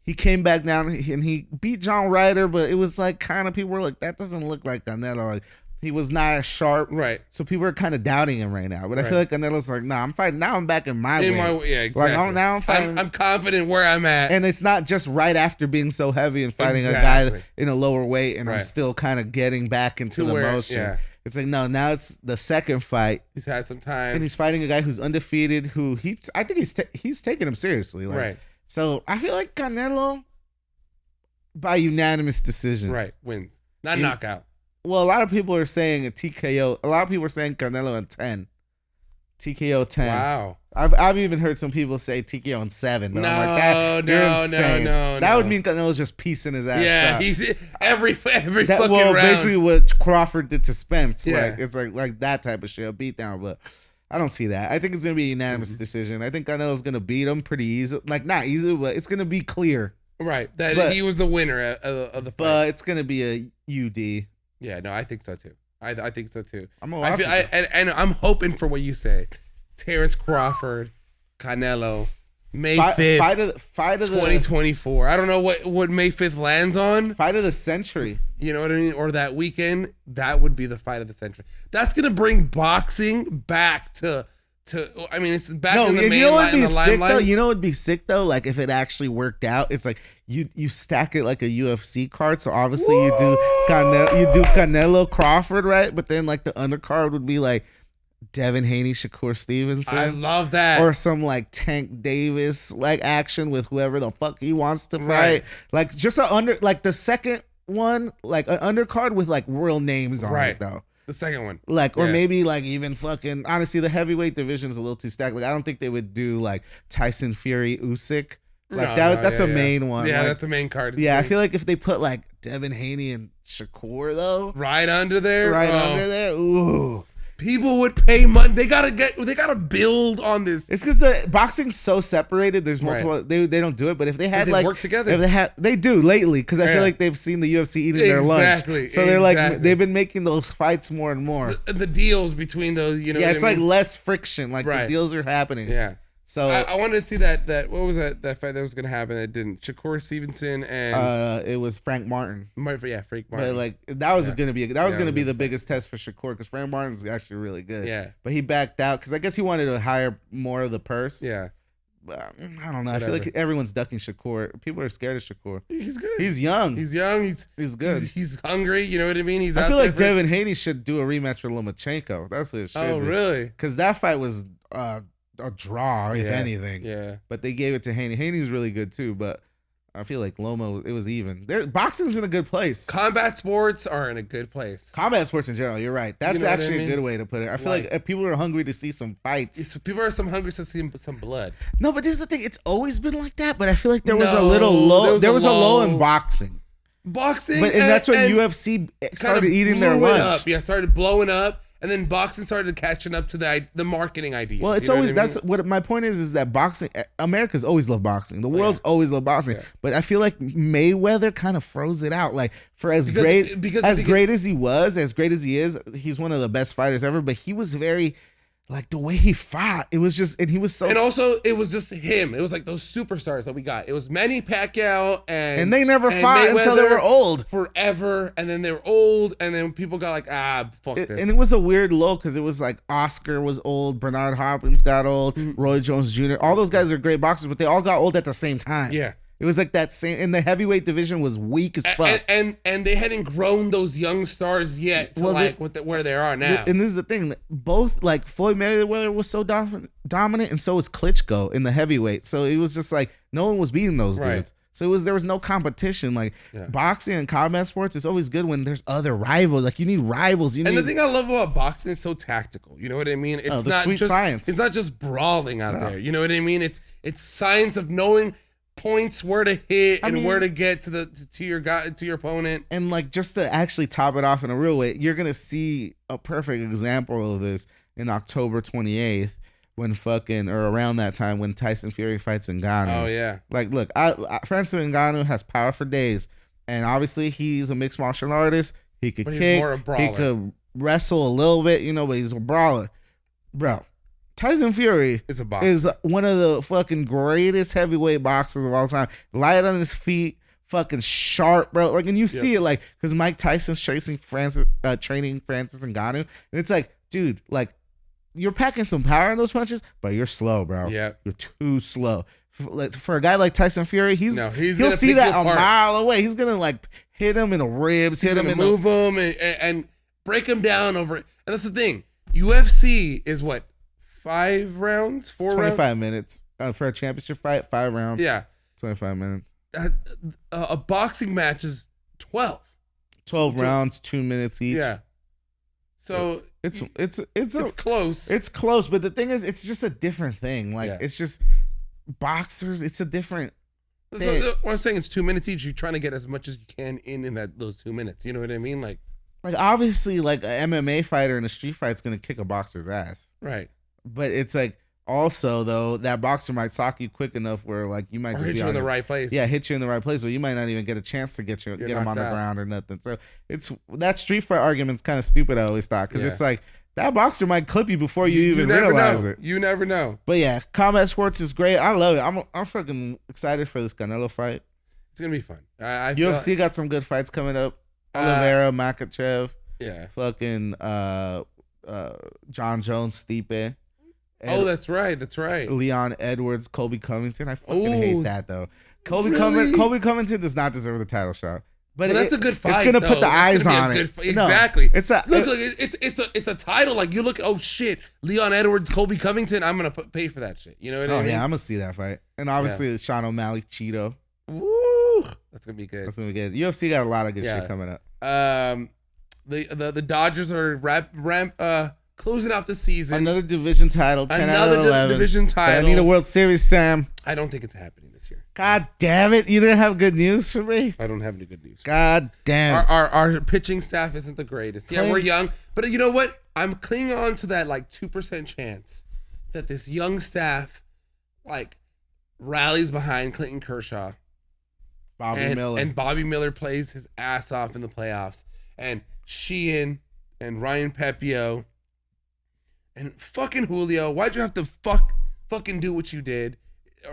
he came back down and he beat John Ryder, but it was like kind of people were like, that doesn't look like Canelo. Like, he was not as sharp. Right. So people are kind of doubting him right now. But I feel like Canelo's like, nah, I'm fighting. Now I'm back in my In weight. my yeah, exactly. Like, now I'm fighting. I'm confident where I'm at. And it's not just right after being so heavy and fighting a Exactly. guy in a lower weight, and I'm Right. still kind of getting back into To the where- motion. yeah. It's like, no, now it's the second fight, He's had some time. and he's fighting a guy who's undefeated. Who I think he's taking him seriously. Like, Right. So I feel like Canelo by unanimous decision. Right. Wins. Not You- knockout. Well, a lot of people are saying a TKO. A lot of people are saying Canelo in 10. TKO 10. Wow. I've even heard some people say TKO in 7. But I'm like, that, you're insane. That would mean Canelo's just piecing his ass Yeah, up. he's every That, fucking well, round. basically what Crawford did to Spence. Yeah. Like, it's like that type of shit, a beatdown. But I don't see that. I think it's gonna be a unanimous Mm-hmm. decision. I think Canelo's gonna beat him pretty easy. Like, not easy, but it's gonna be clear. Right. That But- he was the winner of the fight. But it's gonna be a UD. Yeah, no, I think so too. I think so too. I'm gonna I watch feel, it. and I'm hoping for what you say. Terrence Crawford, Canelo, May Fight 5th, of the 2024. I don't know what May 5th lands on. fight of the century. You know what I mean? Or that weekend, that would be the fight of the century. That's gonna bring boxing back to. I mean, it's back in the you main know what'd line, be the sick though? limelight. You know what'd be sick though? Like if it actually worked out, it's like you stack it like a UFC card. So obviously you do Canelo Crawford, right? But then like the undercard would be like Devin Haney, Shakur Stevenson. I love that. Or some like Tank Davis like action with whoever the fuck he wants to fight. Right. Like just like the second one, like an undercard with like real names on Right. it though. the second one. Like, or Yeah. maybe like even fucking, honestly, the heavyweight division is a little too stacked. Like, I don't think they would do like Tyson Fury Usyk. Like that's a main one. Yeah, Like, that's a main card. yeah, I feel like if they put like Devin Haney and Shakur though, right under there. right oh, under there, ooh. People would pay money. They gotta build on this. It's because the boxing's so separated. There's multiple. They don't do it. But if they had They like work together. if they do lately because I Yeah. feel like they've seen the UFC eating their lunch. Exactly, So they're like exactly. they've been making those fights more and more. The deals between those, you know. Yeah, what it's I like mean? less friction. Like Right. the deals are happening. Yeah. So I wanted to see that what was that fight that was gonna happen that didn't. Shakur Stevenson and it was Frank Martin. Frank Martin. But like that was gonna be Yeah, gonna it be was the biggest test for Shakur because Frank Martin's actually really good. Yeah. But he backed out because I guess he wanted to hire more of the purse. yeah, But I don't know. I feel like Whatever. everyone's ducking Shakur. People are scared of Shakur. he's good. He's young. He's young. He's good. He's hungry. You know what I mean? He's. I out feel there like for- Devin Haney should do a rematch with Lomachenko. That's what it should Oh be. really? Because that fight was a draw, if Yeah. anything. Yeah. But they gave it to Haney. Haney's really good too, but I feel like Loma, it was even. Boxing's in a good place. Combat sports are in a good place. Combat sports in general, you're right. That's know what I actually mean? a good way to put it. I feel like if people are hungry to see some fights. So people are hungry to see some blood. No, but this is the thing. It's always been like that, but I feel like there was a No, little low. There was a low in lull. boxing. Boxing, But and that's when and UFC kinda started eating their blew it lunch. Up. Yeah, started blowing up, and then boxing started catching up to the marketing ideas. Well, it's you know always what I mean? that's what my point is that boxing. America's always loved boxing. The world's always loved boxing. Yeah. But I feel like Mayweather kind of froze it out. Like for as Because- great because- as because- great as he was, as great as he is, he's one of the best fighters ever. But he was very like the way he fought. It was just, and he was so. And also, it was just him. It was like those superstars that we got. It was Manny Pacquiao And they never fought until they Mayweather were old. forever. And then they were old, and then people got like, fuck this. And it was a weird low because it was like Oscar was old, Bernard Hopkins got old, Roy Jones Jr. All those guys are great boxers, but they all got old at the same time. Yeah. It was like that same, and the heavyweight division was weak as fuck. and they hadn't grown those young stars yet to Well, like where they are now. And this is the thing: both like Floyd Mayweather was so dominant, and so was Klitschko in the heavyweight. So it was just like no one was beating those Right. dudes. So there was no competition. Like boxing and combat sports, it's always good when there's other rivals. Like you need rivals. And the thing I love about boxing is so tactical. You know what I mean? It's not sweet just science. It's not just brawling out there. You know what I mean? It's science of knowing points, where to hit, and where to get to your opponent. And like just to actually top it off in a real way, you're gonna see a perfect example of this in October 28th. When or around that time when Tyson Fury fights Ngannou. Oh yeah. Like, look, Francis Ngannou has power for days, and obviously he's a mixed martial artist. He could But he's kick, more a brawler. he could wrestle a little bit, but he's a brawler, bro. Tyson Fury It's a boxer. is one of the fucking greatest heavyweight boxers of all time. Light on his feet, fucking sharp, bro. Like, and you see it, like, because Mike Tyson's training Francis Ngannou, and it's like, dude, like. You're packing some power in those punches, but you're slow, bro. Yeah. You're too slow. For a guy like Tyson Fury, he'll gonna see pick that you a apart. mile away. He's gonna like hit him in the ribs, He's hit him gonna in move him and break him down over it. And that's the thing. UFC is what, 5 rounds, 4 rounds, 25 minutes for a championship fight. 5 rounds. Yeah, 25 minutes. a boxing match is 12. 12 rounds, 2 minutes each. Yeah. So it's close. It's close, but the thing is, it's just a different thing. Like Yeah. it's just boxers. It's a different. So what I'm saying is 2 minutes each. You're trying to get as much as you can in those 2 minutes. You know what I mean? Like Obviously, like an MMA fighter in a street fight's gonna kick a boxer's ass. right. But it's like also though that boxer might sock you quick enough where like you might Or just hit be you on in the your- right place. Yeah, hit you in the right place, but you might not even get a chance to get him on knocked the out. ground or nothing. So it's that street fight argument's kind of stupid. I always thought because Yeah. it's like that boxer might clip you before you even never realize know. it. You never know. But yeah, combat sports is great. I love it. I'm fucking excited for this Canelo fight. It's gonna be fun. I feel- UFC got some good fights coming up. Oliveira, Makachev, Yeah. fucking John Jones, Stipe. Oh, that's right. That's right. Leon Edwards, Colby Covington. I fucking Ooh. hate that though. Colby Covington does not deserve the title shot. But Well, that's a good fight. It's gonna though. put the That's eyes gonna on be a it. good No, exactly. it's a Look, it's a title. Like you look, oh shit, Leon Edwards, Colby Covington. I'm gonna pay for that shit. You know what I Oh mean? yeah, I'm gonna see that fight. And obviously it's Sean O'Malley, Cheeto. Woo, that's gonna be good. That's gonna be good. UFC got a lot of good shit coming up. The Dodgers are closing out the season. Another division title, 10 out of 11. Division But title. I need a World Series, Sam. I don't think it's happening this year. God damn it! You didn't have good news for me. I don't have any good news. God damn. Our pitching staff isn't the greatest. Yeah, we're young, but you know what? I'm clinging on to that like 2% chance that this young staff like rallies behind Clayton Kershaw. Bobby Miller. And Bobby Miller plays his ass off in the playoffs. And Sheehan and Ryan Pepio and fucking Julio. Why'd you have to fucking do what you did?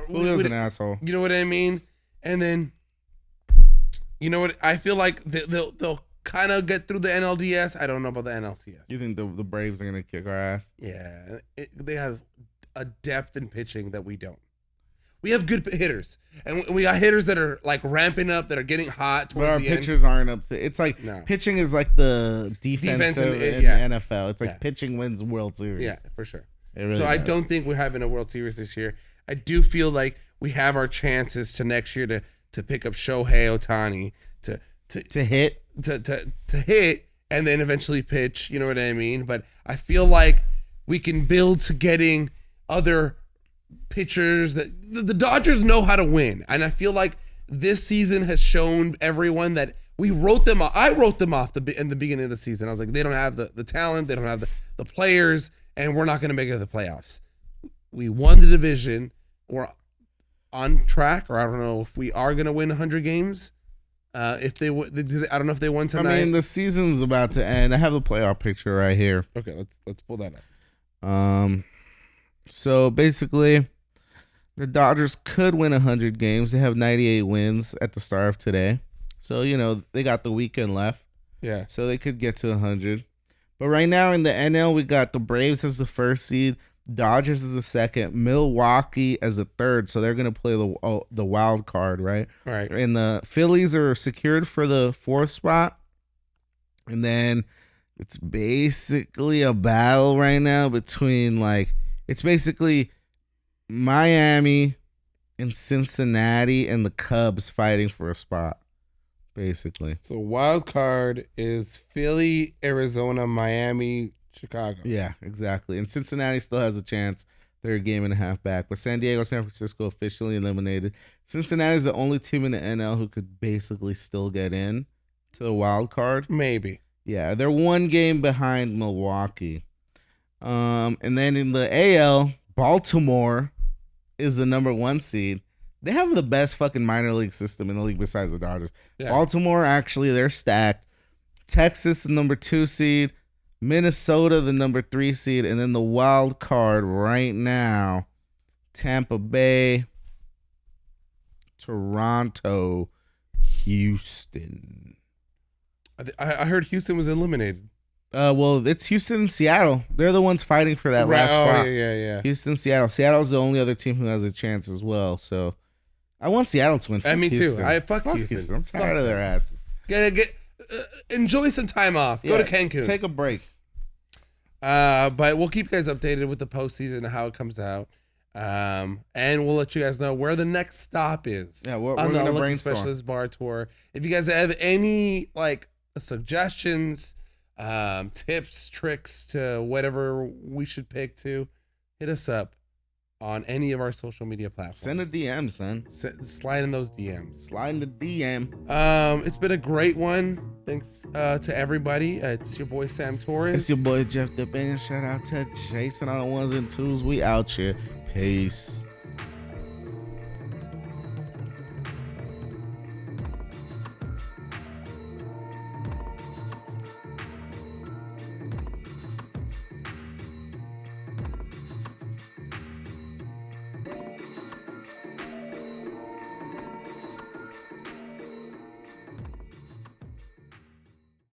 Julio's an asshole. You know what I mean? And then, you know what? I feel like they'll kind of get through the NLDS. I don't know about the NLCS. You think the Braves are gonna kick our ass? Yeah, they have a depth in pitching that we don't. We have good hitters, and we got hitters that are like ramping up, that are getting hot But towards our the end. pitchers aren't up to. It's like No. pitching is like the defense in yeah. the NFL. It's like Yeah. pitching wins World Series. Yeah, for sure. It really So I does. don't think we're having a World Series this year. I do feel like we have our chances to next year to pick up Shohei Ohtani to hit. to hit and then eventually pitch. You know what I mean? But I feel like we can build to getting other pitchers that the Dodgers know how to win, and I feel like this season has shown everyone that we wrote them off. I wrote them off in the beginning of the season. I was like, they don't have the talent, they don't have the players, and we're not going to make it to the playoffs. We won the division. We're on track, or I don't know if we are going to win 100 games. If they, I don't know if they won tonight. I mean, the season's about to end. I have the playoff picture right here. Okay, let's pull that up. So basically, the Dodgers could win 100 games. They have 98 wins at the start of today. So, they got the weekend left. Yeah. So they could get to 100. But right now in the NL, we got the Braves as the first seed, Dodgers as the second, Milwaukee as the third. So they're going to play the wild card, right? All right. And the Phillies are secured for the fourth spot. And then it's basically a battle right now between it's basically Miami and Cincinnati and the Cubs fighting for a spot, basically. So wild card is Philly, Arizona, Miami, Chicago. Yeah, exactly. And Cincinnati still has a chance. They're a game and a half back. But San Diego, San Francisco officially eliminated. Cincinnati is the only team in the NL who could basically still get in to the wild card. Maybe. Yeah, they're one game behind Milwaukee. And then in the AL, Baltimore is the number 1 seed. They have the best fucking minor league system in the league besides the Dodgers. Yeah. Baltimore, actually, they're stacked. Texas, the number 2 seed. Minnesota, the number 3 seed. And then the wild card right now, Tampa Bay, Toronto, Houston. I heard Houston was eliminated. Well, it's Houston and Seattle. They're the ones fighting for that last spot. Yeah. Houston, Seattle. Seattle's the only other team who has a chance as well. So I want Seattle to win. Me Houston. too. Fuck Houston. I'm tired of their asses. Enjoy some time off. Go to Cancun. Take a break. But we'll keep you guys updated with the postseason and how it comes out. And we'll let you guys know where the next stop is. Yeah, we're on the gonna Unlucky brainstorm. Specialist Bar Tour. If you guys have any suggestions, tips, tricks to whatever we should pick to, hit us up on any of our social media platforms. Send a DM, son. Slide in those DMs. Slide in the DM. It's been a great one. Thanks to everybody. It's your boy Sam Torres. It's your boy Jeff the Bang. Shout out to Jason on the 1s and 2s. We out here. Peace.